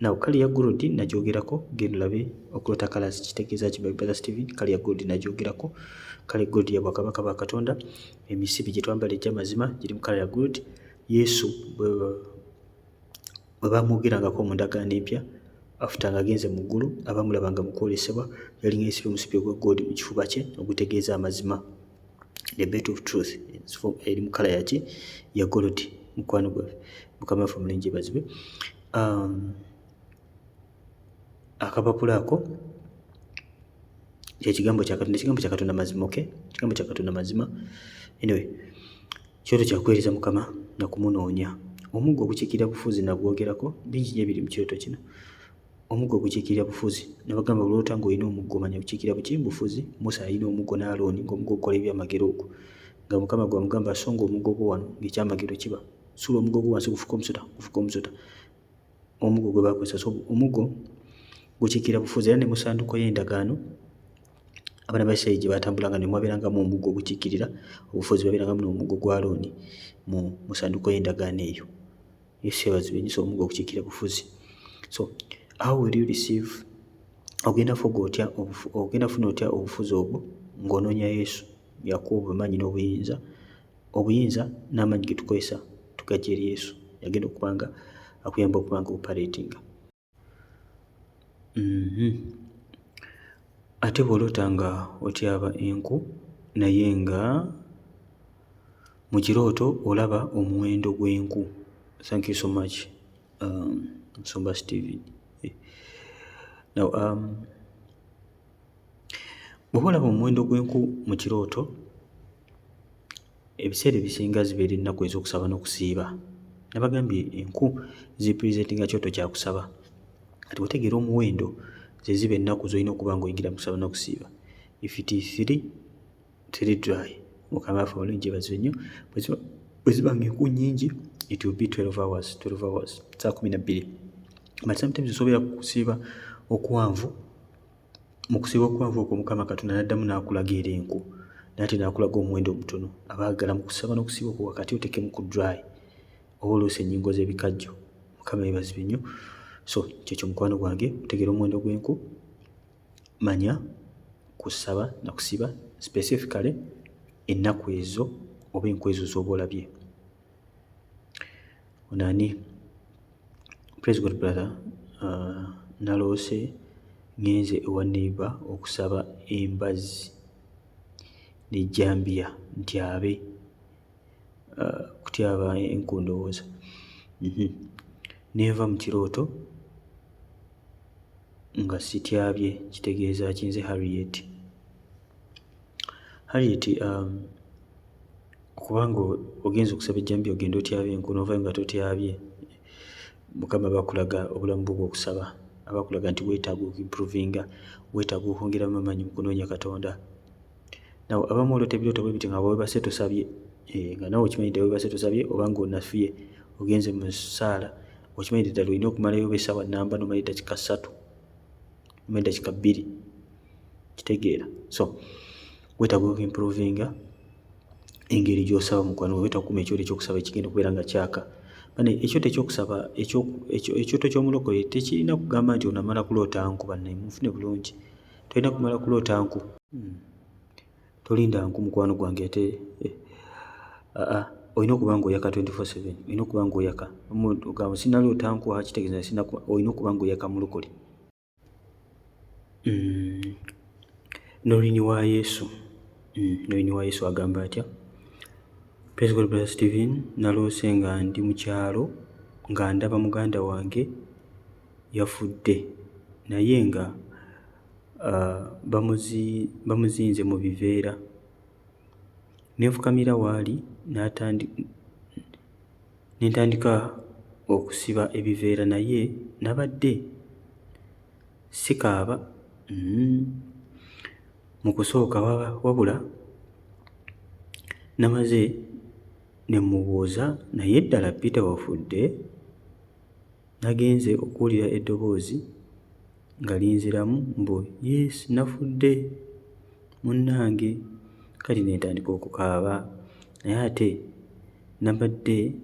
Speaker 1: Naw kale ya gold nagyogerako, genda olabe okulota colours kitegeeza ki by Brother Steven. Kale ya gold nagyogerako. Kale gold ya bwakabaka bwa Katonda, emisibi gye twambala egy'amazima giri mu kale ya gold. Yesu bwe bamwogerangako mu ndagaano empya after nga agenze mu ggulu, abamulabanga mu kwolesebwa yalinga yeesibye omusipi ogwa gold mu kifuba kye ogutegeeza amazima, the belt of truth eri mu kala yaki ya gold. Mukwano gwaffe Mukama waffe omulungi yeebazibwe. Akapapula ako kyekigambo kya Katonda, ekigambo kya Katonda mazima. Ekigambo kya Katonda mazima. Anyway, kyoto kyakuweereza Mukama na kumunoonya. Omuggo ogukiikirira bufuzi nagwogerako, bingi nnyo ebiri mu kyoto kino. Omuggo ogukiikirira bufuzi nabagamba bulota ng'olina omuggo omanya gukiikirira buki bufuzi. Musa alina omuggo ne Alooni ng'omuggo ogukola ebyamagero ogwo, nga Mukama gwamugamba asonga omuggo gwo wano ng'ekyamagero kiba. Suula omuggo gwo wansi gufuka omusota. Omuggo gwe bakozesa. So omuggo gukiikirira bufuzi. Era ne mu ssanduuko y'endagaano abaana ba Isirayiri gye batambulanga ne mwabeerangamu omuggo ogukiikirira obufuzi, babeerangamu n'omuggo gwa Alooni mu ssanduuko y'endagaano eyo. Yesu yeebazibwe nnyo. So omuggo ogukiikirira bufuzi. So how will you receive, ogenda funa otya obufuzi obwo ng'onoonya Yesu yakuwa obumanyi n'obuyinza n'amaanyi ge tukozesa tugajja eri Yesu yagenda okuba nga akuyamba okuba nga operatinga. Ate bw'olota nga otyaba enku naye nga mu kirooto olaba omuwendo gw'enku. Thank you so much Nsumba Steven. Now bw'oba olaba omuwendo gw'enku mu kirooto, ebiseera ebisinga zibeera ennaku ez'okusaba n'okusiiba. Nabagambye enku zipresentinga kyoto kya kusaba. Kati otegeera omuwendo ze ziba ennaku z'olina okuba ng'oyingira mu kusaba n'okusiiba. If it is 3 dry, Mukama waffe omulungi yeebazibwe nnyo. Bwe ziba ng'enku nnyingi it will be 12 hours, saa 12. But sometimes osobera kusiiba okuwanvu. Mu kusiiba okuwanvu okwo Mukama Katonda n'addamu n'akulaga era enku, n'ate n'akulaga omuwendo omutono. Abaagala mu kusaba n'okusiiba okwo wakati otekemu ku dry oba oluusi ennyingo z'ebikajjo. Mukama yeebazibwe nnyo. So kyekyo mukwano gwange, otegeera omuwendo gw'enku, manya kusaba na kusiba specifically ennaku ezo oba enku ezo z'oba olabye. Onani praise God brother, naloose ngenze ewa neighbor okusaba embazzi n'ejjambiya ntyabe. Kutyaba enku ndowooza. Neeva mu kirooto nga sityabye, kitegeeza kinze Harriet. Okubanga ogenza okusaba ejjambiya ogenda otyaba enku n'ovaayo nga totyabye, Mukama bakulaga obulamu bwo bw'okusaba, abakulaga nti weetaaga okimprovinga, weetaaga okwongeramu amaanyi mu kunoonya Katonda. Naw abamu olota ebirooto bwe biti nga weebase tosabye, nga nawe okimanyi nti weebase tosabye oba ng'onafye ogenze mu ssaala, okimanyi ddala olina okumalayo essaawa nnamba n'omala eddakiika 3 omala eddakiika 2, kitegeera. So weetaaga okimprovinga engeri gy'osaba mukwano, weetaaga okukuma ekyoto ekyokusaba ekigenda okubeera nga kyaka. Ekyoto ekyokusaba ekyoto ky'omulokole tekirina kugamba nti onamala kuloota nku. Bannaye munfune bulungi, tolina kumala kuloota nku. Tolinda nku mukwano gwange. Ate olina okuba ng'oyaka 24/7, olina okuba ng'oyaka. Ogamba sinaloota nku, kitegeeza olina okuba ng'oyaka mulokole. N'olini wa Yesu agamba atya? Praise God brother Steven, naloose nga ndi mu kyalo nga ndaba muganda wange yafudde naye nga bamuzinze mu biveera. Neefukamira waali n'entandika okusiba ebiveera naye nabadde sikaaba mu kusooka wabula namaze ne mubuuza naye ddala Peter wafudde? Nagenze okuwulira eddoboozi nga linziramu mbu yes nafudde munnange. Kati ne ntandika okukaaba naye ate nabadde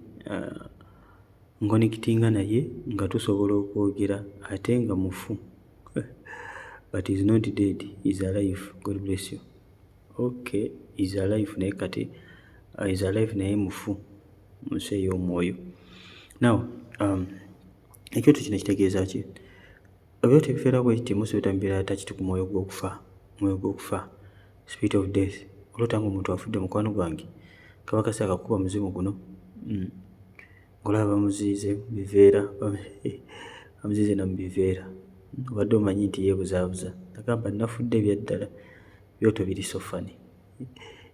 Speaker 1: nkonekitinga naye nga tusobola okwogera ate nga mufu. But is not dead, is alive. God bless you. Okay, is alive naye kati is alive naye mufu mu nsi ey'omwoyo. Now ekyoto kino kitegeeza ki? Ebyoto ebibeera bwe kiti musi bitambeera takiti ku mwoyo gw'okufa, spirit of death. Olota ng'omuntu afudde, mukwano gwange kaba kasi akakuba muzimu guno ng'olaba bamuziize biveera bamuziize na mu biveera, obadde omanyi nti yeebuzaabuza agamba nafudde ebyaddala. Byoto biri so funny.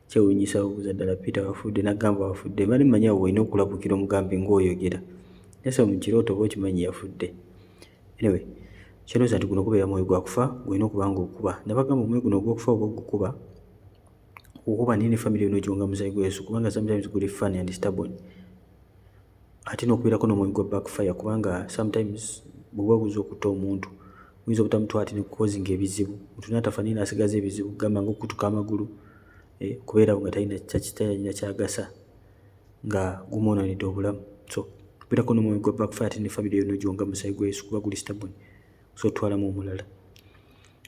Speaker 1: Kyewuunyisa obuuza ddala Peter wafudde, n'agamba wafudde. Mali mmanyi awo olina okulabukira omugambi ng'oyogera naye mu kirooto oba okimanyi yafudde. Anyway, kyerooza nti guno gubeera mwoyo gwa kufa gwolina okuba ng'okuba. Nabagamba omwoyo guno ogw'okufa oba ogukuba okukuba nini family yonna ogiwonga muzayi gwa Yesu, kubanga sometimes guli fun and stubborn. Ate n'okubeerako n'omwoyo gwa backfire, kubanga sometimes bw'oba oguza okutta omuntu oyinza obutamutwala ate ne kukozinga ebizibu, omuntu n'atafa naye n'asigaza ebizibu, kugamba ng'okutuka amagulu, kubeerawo nga talina kyagasa, nga gumwonoonedde obulamu. So kubeerako n'omwoyo gwa backfire ate ne family yonna ogiwonga musaayi gwa Yesu kuba guli stubborn, so otwalamu omulala.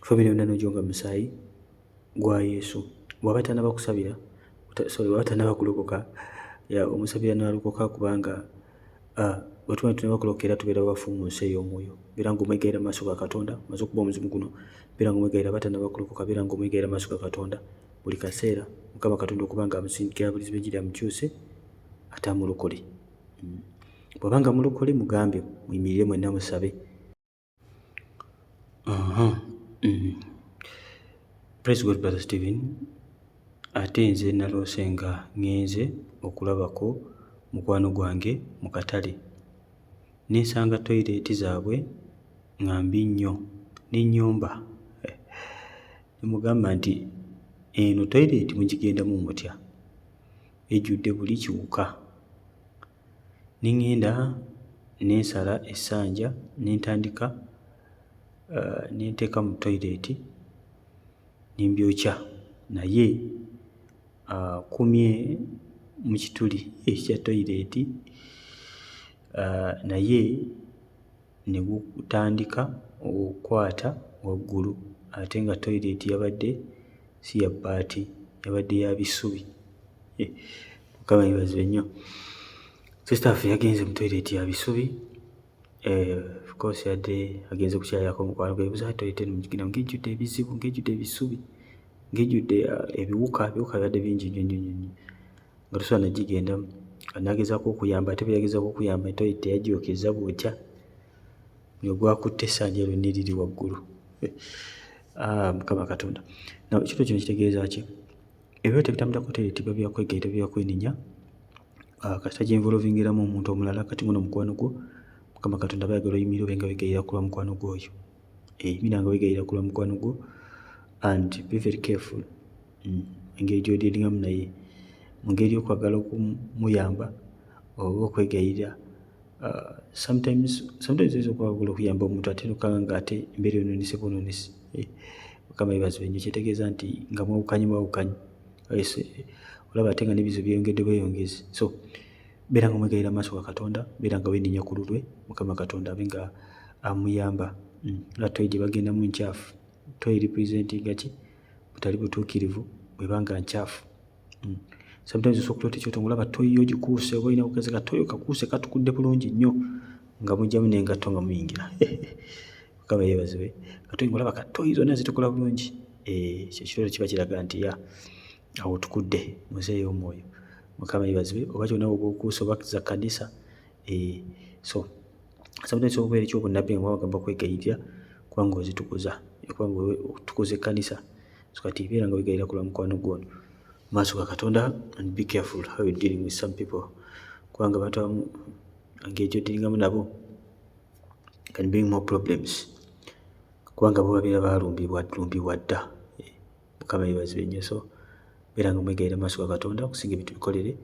Speaker 1: Family yonna n'ogiwonga musaayi gwa Yesu. Bw'aba tannaba kusabira, bw'aba tannaba kulokoka, omusabira n'alokoka, kubanga bwe tuba tunaba kulokoka era tubeera bafu mu nsi ey'omwoyo. Beera ng'omwegayirira maaso ga Katonda, omaze okuba omuzimu guno, beera ng'omwegayirira aba tannaba kulokoka, beera ng'omwegayirira maaso ga Katonda buli kaseera, Mukama Katonda okuba nga amusindikira bulizibu egiri amukyuse ate amulokole. Bw'aba nga mulokole mugambe muyimirire mwenna musabe. Praise God, Brother Stephen. Ate nze naloose nga ngenze okulabako mukwano gwange mu katale, nensanga toyireeti zaabwe nga mbi nnyo n'ennyumba. Nemugamba nti eno toyireeti mugigendamu mutya, ejjudde buli kiwuka. Nengenda nensala essanja nentandika nenteeka mu toyireeti nembyokya, naye kumye mu kituli ekya toyireeti, naye ne gutandika okukwata waggulu, ate nga toyireeti yabadde si ya bbaati, yabadde ya bisubi. Mukama yeebazibwe nnyo. Sister waffe yagenze mu toyireeti ya bisubi, of course yadde agenze kukyayako mukwano gwe, buza toyireeti eno mugigenda ng'ejjudde ebizibu, ng'ejjudde ebisubi, ng'ejjudde ebiwuka bibadde bingi nnyo nga tosobola nagigendamu. Nagezaako okuyamba, ate bwe yagezaako okuyamba toyireeti teyagyokeza bwotya, nga gwakutte essanja lyonna eriri waggulu. Mukama Katonda. Ekiro kino kitegeeza ki? Ebyoto ebitambulako toyireeti biba byakwegayirira, biba byakwenenya, kasita gy'envolvingiramu omuntu omulala kati guno mukwano gwo. Mukama Katonda aba ayagala oyimirire obe nga wegayirira ku lwa mukwano gw'oyo. Yimirira nga wegayirira ku lwa mukwano gwo and be very careful engeri gy'odiringamu naye, mu ngeri y'okwagala okumuyamba oba okwegayirira. Sometimes oyinza okwagala okuyamba omuntu ate nokanga nga ate embeera yonoonese bwonoonese. Mukama yeebazibwe nnyo. Kitegeeza nti nga mwawukanye, olaba ate nga n'ebizibu byeyongedde. So beera nga omwegayirira maaso ga Katonda, beera nga weenenya ku lulwe, Mukama Katonda abe nga amuyamba. Toyi gye bagendamu nkyafu, toyi representinga ki? Butali butuukirivu, bw'eba nga nkyafu. Sometimes osobola okuloota ekyoto ng'olaba toyi yo gikuuse, oba olina okukazi katoyi kakuuse katukudde bulungi nnyo nga mugyamu n'engatto nga muyingira. Mukama yeebazibwe. Katoyi ng'olaba katoyi zonna zitukula bulungi, ekyo ekirooto kiba kiraga nti awo tukudde mu nsi ey'omwoyo. Mukama yeebazibwe. Oba kyonna obukuusa oba za kkanisa. So sometimes okubeera ekyobunnabbi nga bagamba kwegayirira kubanga ozitukuza, kubanga otukuza ekkanisa. So kati beera nga wegayirira ku lwa mukwano gwono maaso ga Katonda, and be careful how you dealing with some people, kubanga abantu abamu engeri gy'odiringamu nabo can bring more problems, kubanga bo babeera balumbibwa dda. Mukama yeebazibwe nnyo. So beera nga mwegayirira maaso ga Katonda okusinga ebintu bikolere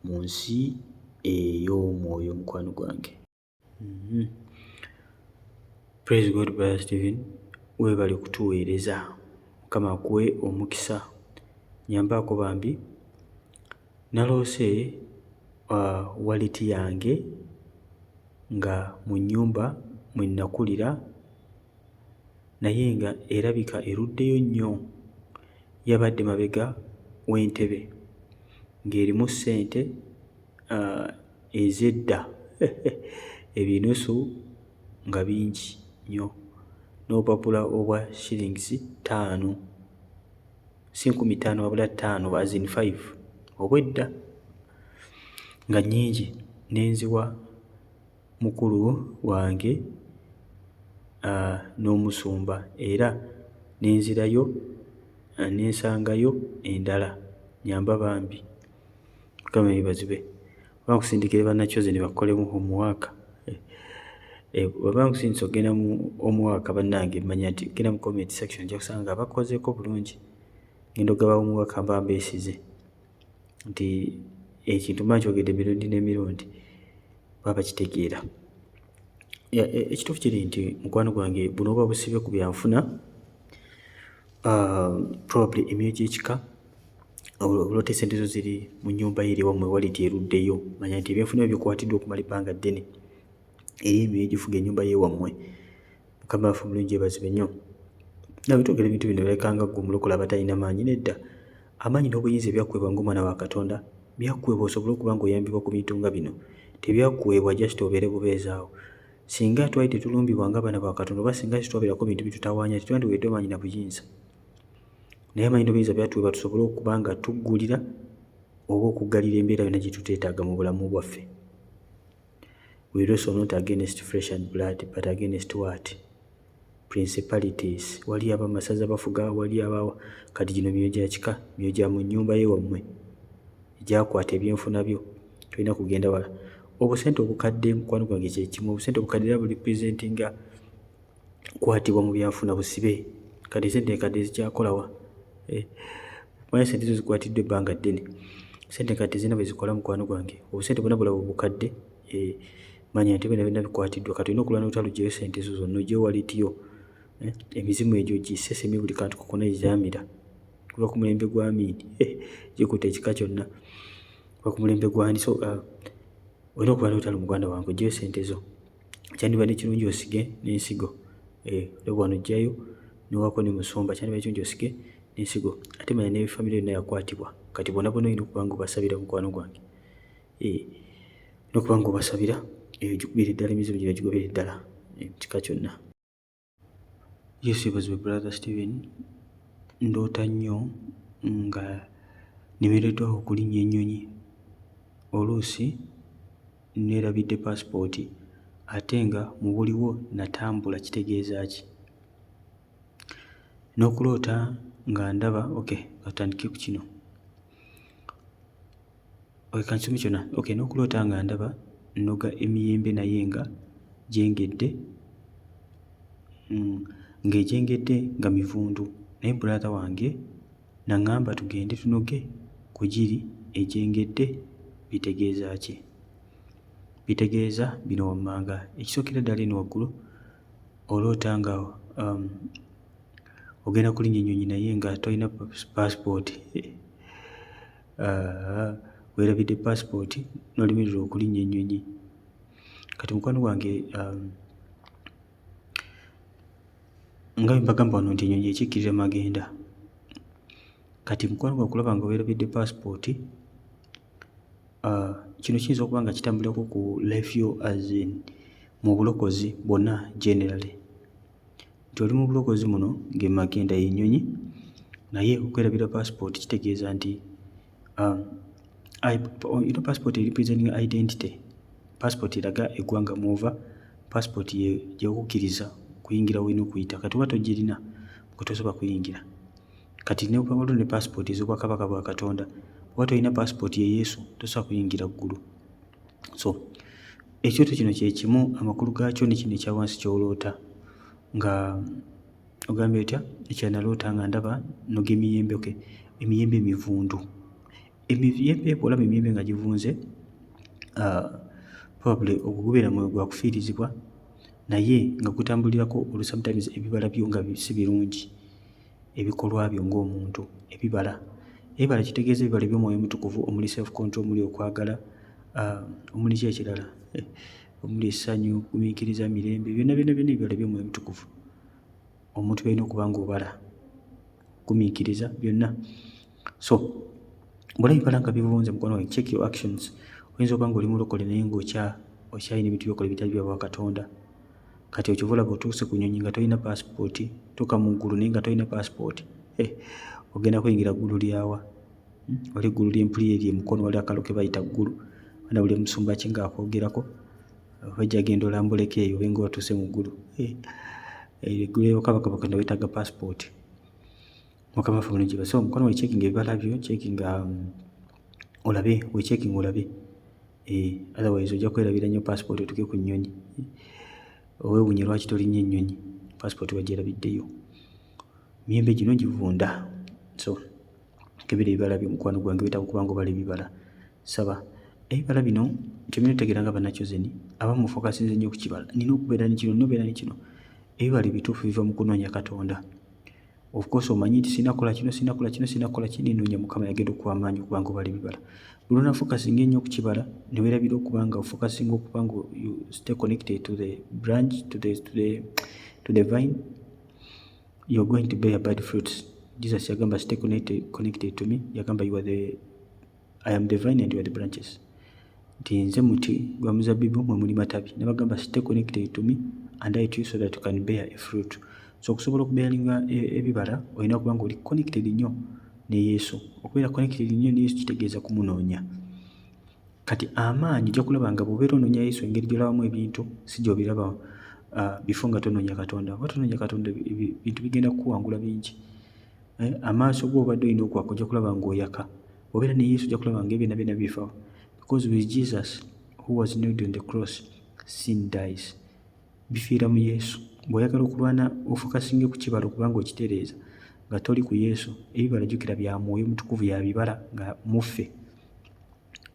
Speaker 1: mu nsi ey'omwoyo mukwano gwange. Praise God, Brother Stephen, weebale kutuweereza. Mukama akuwe omukisa. Nyambaako bambi naloose waleti yange nga mu nnyumba mwe nakulira naye nga erabika eruddeyo nnyo, yabadde mabega w'entebe ng'erimu ssente ez'edda ebinusu nga bingi nnyo, n'obupapula obwa shillings 5, si 5,000 wabula 5 as in 5 obwedda nga nnyingi, nenziwa mukulu wange n'omusumba, era nenzirayo nensangayo endala. Nyamba bambi, Mukama yeebazibwe. Bankusindikire bannakyoze ne bakolemu homework. Bw'aba nkusindise okugenda mu homework bannange, manya nti genda mu comment section ojja kusanga abakozeeko bulungi. Ngenda ogaba homework mba mbeesize nti ekintu mba nkyogedde emirundi n'emirundi baba kitegeera. Ekituufu kiri nti mukwano gwange buno oba busibe ku byanfuna, probably emyoyo gy'ekika olwota esente zo ziri mu nnyumba ye eri wammwe waleti eruddeyo, manya nti ebyenfuna byo bikwatiddwa okumala ebbanga ddene eri emyoyo egifuga ennyumba ye wammwe. Mukama waffe omulungi yeebazibwe nnyo. Nabitwogera ebintu bino birabikanga ggwe omulokole abatalina maanyi. Nedda, amaanyi n'obuyinza ebyakuweebwa ng'omwana wa Katonda byakuweebwa osobole okuba ng'oyambibwa ku bintu nga bino. Tebyakuweebwa just obeere bubeezaawo. Singa twali tetulumbibwa ng'abaana ba Katonda oba singa tetwabeerako bintu bitutawaanya, tetwandiweddwa maanyi na buyinza. Naye amaanyi n'obuyinza byatuweebwa tusobole okuba nga tuggulira oba okuggalira embeera yonna gye tuteetaaga mu bulamu bwaffe. We wrestle not against flesh and blood but against what? Principalities. Wali abamasaza bafuga, wali abawa. Kati gino myoyo gya kika, myoyo gya mu nnyumba ye wammwe egyakwata ebyenfuna byo, tolina kugenda wala. Obusente obukadde mukwano gwange kye kimu. Obusente obukadde era buli presentinga kwatibwa mu byanfuna busibe. Kati sente enkadde zikyakolawa. Manya sente zo zikwatiddwa ebbanga ddene. Sente enkadde zina bwe zikola mukwano gwange. Obusente bwonna bulaba obukadde, manya nti byonna bikwatiddwa. Kati olina okulwana olutalo gyeyo sente zo zonna ogyeyo walitiyo. Emizimu egyo gisesemi buli kantu kokona ezaamira. Kuba ku mulembe gwa Amiini gikuta ekika kyonna. Kuba ku mulembe gwani. So olina okulwana olutalo muganda wange ogyeyo sente zo. Kyandibadde kirungi osige n'ensigo. Wano ojjayo n'owako ne musumba, kyandibadde kirungi osige n'ensigo. Ate manya ne famire yonna yakwatibwa. Kati bonna olina okuba ng'obasabira mukwano gwange. Olina okuba ng'obasabira gikubire ddala emizimu gino gigobere ddala ekika kyonna. Yesu yeebazibwe. Brother Stephen, ndoota nnyo nga nemereddwa okulinnya ennyonyi. Oluusi neerabidde passport ate nga mu buliwo natambula, kitegeeza ki? N'okuloota nga ndaba, katandike ku kino. Kansome kyonna. N'okuloota nga ndaba nnoga emiyembe naye nga gyengedde, ng'egyengedde nga mivundu. Naye brother wange naŋŋamba tugende tunoge ku giri egyengedde. Bitegeeza ki? Bitegeeza bino wammanga. Ekisookera ddala eno waggulu oloota nga ogenda kulinnya ennyonyi naye nga tolina passport. Weerabidde passport n'olimirira okulinnya ennyonyi. Kati mukwano gwange, nga bwe mbagamba wano nti ennyonyi ekikkirira magenda. Kati mukwano gwange okulaba nga weerabidde passport, kino kiyinza okuba nga kitambulirako ku life yo as in mu bulokozi bwonna generally. Nti oli mu bulokozi muno ng'emagenda y'ennyonyi, naye okwerabira passport kitegeeza nti passport representing identity. Passport eraga eggwanga mw'ova. Passport gyekukkiriza kuyingira w'olina okuyita. Kati oba togirina gwe tosobola kuyingira. Kati ne waliwo ne passport ez'obwakabaka bwa Katonda. Oba tolina passport ye Yesu tosobola kuyingira ggulu. So ekyoto kino kye kimu, amakulu gaakyo ne kino ekya wansi ky'oloota nga ogambye otya? Ekyanaloota nga ndaba noga emiyembe, emiyembe emivundu. emiyembe olaba emiyembe nga givunze probably ogubeera mwoyo gwa kufiirizibwa naye nga gutambulirako sometimes ebibala byo nga si birungi ebikolwa byo ng'omuntu ebibala kitegeeza ebibala by'omwoyo mutukuvu omuli self control omuli okwagala omuli ki ekirala omuli essanyu gumiikiriza mirembe byonna ebibala by'omwoyo mutukuvu omuntu byalina okuba nga obala gumiikiriza byonna so bw'olaba ebibala nga bivunze mukwano wange check your actions oyinza okuba nga oli mulokole naye ng'okyalina ebintu byokola ebitali bya Katonda kati okiva olaba otuuse ku nnyonyi nga tolina paasipooti tuuka mu ggulu naye nga tolina paasipooti ogenda kuyingira ggulu lyawa wali eggulu ly'empuli eryo emukono wali akalo ke bayita ggulu ana buli musumba ki ng'akwogerako wajja genda olambuleko eyo obe nga watuuse mu ggulu eggulu ery'obukabaka wetaaga paasipooti mukama ffe bulungi so mukono we checking ebibala byo checking olabe we checking olabe otherwise ojja kwerabira nnyo paasipooti otuke ku nnyonyi oweewuunye lwaki tolinnya ennyonyi paasipooti wagyerabiddeyo miyembe gino givunda so kebera ebibala byo mukwano gwange bitaka okuba nga obala ebibala saba ebibala bino kyomina otegeera nga bannakyozen abamu mufokasinze nnyo ku kibala nina okubeera nekino nina ne kino ebibala ebituufu biva mu kunoonya Katonda of course omanyi nti sinakola kino ninoonya Mukama yagenda okuwa amaanyi okuba nga obala ebibala buli onafokasinga ennyo ku kibala ne weerabira okuba nga ofokasinga okuba nga you stay connected to the branch to the vine you're going to bear bad fruits. Jesus yagamba stay connected to me yagamba I am the vine and you are the branches nti nze muti gwa muzabbibu mwe muli matabi nabagamba stay connected to me and I to you so that you can bear a fruit. So okusobola okubeeringa ebibala olina okuba nga oli connected nnyo ne Yesu. Okubeera connected nnyo ne Yesu kitegeeza kumunoonya. Kati amaanyi ojja kulaba nga bw'obeera onoonya Yesu engeri gy'olabamu ebintu si gy'obiraba bifo nga tonoonya Katonda. Oba tonoonya Katonda ebintu bigenda kukuwangula bingi. Amaaso go obadde olina okwaka ojja kulaba ng'oyaka. Bw'obeera ne Yesu ojja kulaba nga byonna bifa. Because with Jesus who was nailed on the cross, sin dies. Bifiira mu Yesu. Bw'oyagala okulwana ofokasinge ku kibala okuba nga okitereeza nga toli ku Yesu, ebibala jjukira bya Mwoyo Mutukuvu ya bibala nga muffe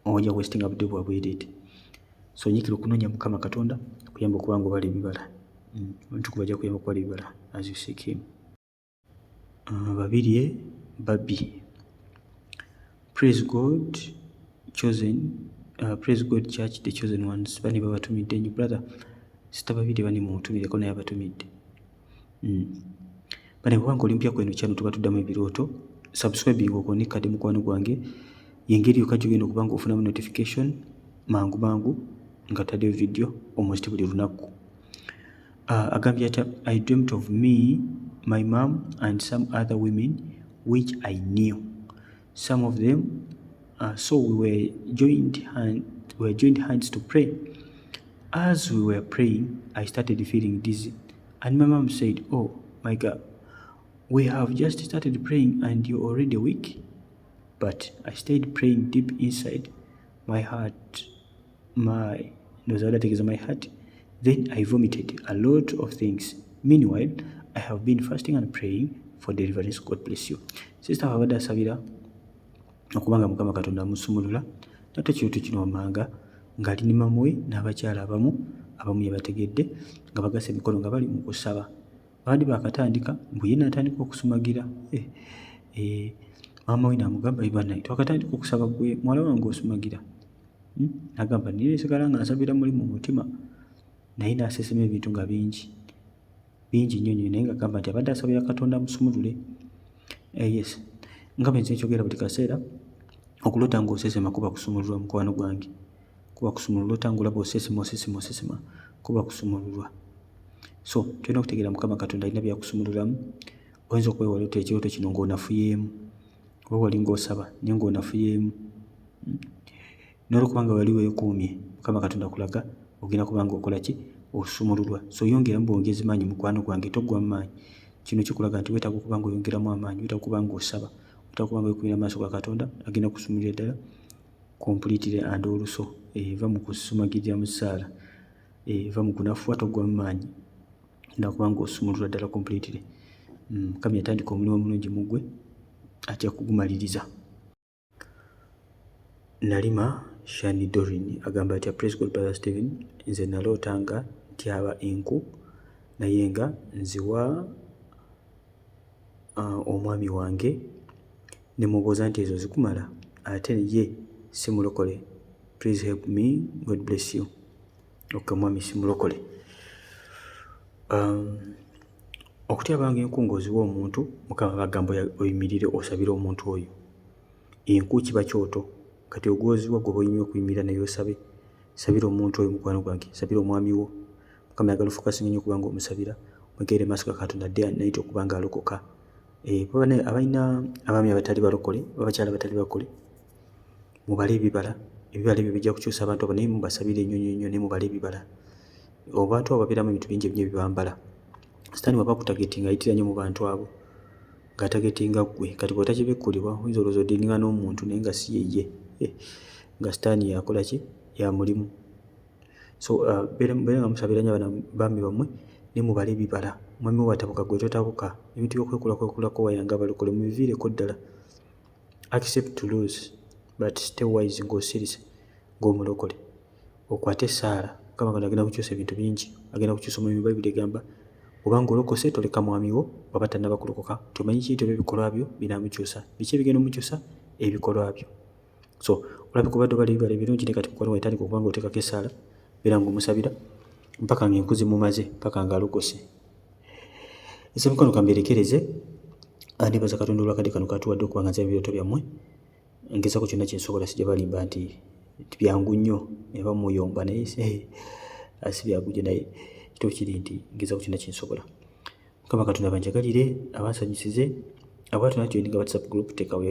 Speaker 1: ojja kwesitinga budde bwa bwereere. So nyiikira okunoonya Mukama Katonda kuyamba okuba nga obala ebibala. Omutukuvu ajja kuyamba okubala ebibala as you seek him. Babirye Babbi. Praise God chosen. Praise God Church, the chosen ones. Bani babatumidde nnyo brother. Sister Babirye bani mutumireko naye abatumidde. Bani bwanga olimpya kweno kyano tuba tuddamu ebirooto. Subscribing okonikadde mukwano gwange. Yengeri yokka gy'ogenda okuba nga ofunamu notification mangu nga taddeyo video almost buli lunaku. Agambye ati I dreamt of me, my mom and some other women which I knew. Some of them so we were joined hands to pray. As we were praying, I started feeling dizzy. And my mom said, "Oh my God, we have just started praying and you're already weak." But I stayed praying deep inside my heart. My heart. Then I vomited a lot of things. Meanwhile, I have been fasting and praying for deliverance. God bless you. Sister Havada Savira, okubanga Mukama Katonda amusumulula nate kintu kino wamanga ng'ali ne mamwe n'abakyala abamu yabategedde nga bagasa emikono nga bali mu kusaba. Abandi bakatandika mbu ye n'atandika okusumagira. Maama we n'amugamba ibana twakatandika okusaba gwe mwala wange osumagira. N'agamba nneesigala nga nsabira muli mu mutima naye n'asesema ebintu nga bingi nnyo naye ng'agamba nti abadde asabira Katonda amusumulule. Yes, nga bwe nze nkyogera buli kaseera okulota ng'osesema kuba kusumululwa mukwano gwange. Kuba kusumululwa otangula bw'osesema kuba kusumululwa. So tulina okutegeera Mukama Katonda alina byakusumululamu. Oyinza okwewala ota ekirooto kino ng'onafuyeemu oba wali ng'osaba naye ng'onafuyeemu. N'olwokubanga wali weekuumye Mukama Katonda akulaga ogenda kuba nga okola ki? Osumululwa. So yongeramu bwongezi maanyi mukwano gwange toggwa mu maanyi. Kino kikulaga nti weetaaga okuba nga oyongeramu amaanyi, weetaaga okuba nga osaba, weetaaga okuba nga weekubira amaaso ga Katonda agenda kusumulira ddala completely and also. Eva mu kusumagirira mu ssaala, eva mu kunafuwa toggwa mu maanyi, agenda kuba nga osumululwa ddala completely. Mukama yatandika omulimu omulungi mu ggwe ajja kugumaliriza. Nalima Shani Dorin agamba ati praise God Brother Stephen, nze naloota nga ntyaba enku naye nga nziwa omwami wange ne mubuuza nti ezo zikumala ate ye si mulokole. Please help me, God bless you. Mwami si mulokole. Okutyaba ng'enku ng'oziwa omuntu, Mukama bagamba oyimirire osabire omuntu oyo. Enku kiba kyoto, kati ogwoziwa gwe oyimye okuyimirira naye osabe. Sabira omuntu oyo mukwano gwange, sabira omwami wo. Mukama yagala ofukasinga nnyo okuba ng'omusabira, mwegere maaso ga Katonda adde naye okuba ng'alokoka. Abalina abaami abatali balokole, abakyala abatali bakole, mubale ebibala ebyo bijja kukyusa abantu abo, naye mubasabire ennyo naye mubale ebibala. Abantu abo babeeramu ebintu bingi ebibambala. Sitaani waba kutagetinga ayitira nnyo mu bantu abo ng'atagetinga ggwe. Kati bw'otakibikkulibwa oyinza olowooza oddiringa n'omuntu naye nga si yeye, nga sitaani yakola ki, ya mulimu. So beera nga musabira nnyo baami bammwe ne mubale ebibala. Mwami wo bw'atabuka gwe totabuka. Ebintu by'okwekulako wayanga abalokole mubiviireko ddala. Accept to lose but stay wise ng'osirise ng'omulokole. Okwate Saara, Mukama Katonda agenda kukyusa ebintu bingi, agenda kukyusa omwami. Bayibuli egamba obanga olokose toleka mwami wo waba tannaba kulokoka. Tomanyi kintu ebikolwa byo binaamukyusa. Biki ebigenda omukyusa? Ebikolwa byo. So olabika obadde obala ebibala ebirungi, ne kati mukwano wetandika okuba ng'oteekako essaala, beera ng'omusabira mpaka ng'enku zimumaze, mpaka ng'alokose. Ese mukwano kamberekereze, nebaza Katonda olwakadde kano katuwadde okuba nga nzaba ebirooto byammwe. Ngezaako kyonna kye nsobola, sijja balimba nti byangu nnyo ne bamuyomba, naye si byangu nnyo, naye kito kiri nti ngezaako kyonna kye nsobola. Mukama Katonda banjagalire, abansanyusize. Abantu najoininga WhatsApp group, teekawo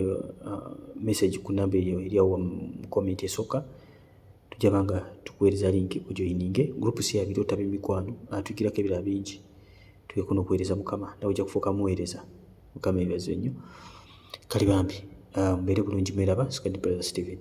Speaker 1: message ku namba eyo eri awo mu comment esooka, tujja banga tukuweereza link ojoininge. Group si ya birooto by'emikwano, atwigirako ebirala bingi. Tugeko n'okuweereza Mukama, nawe ojja kufuuka muweereza. Mukama yeebazibwe nnyo. Kale bambi, mbeere bulungi, mweraba. Brother Stephen.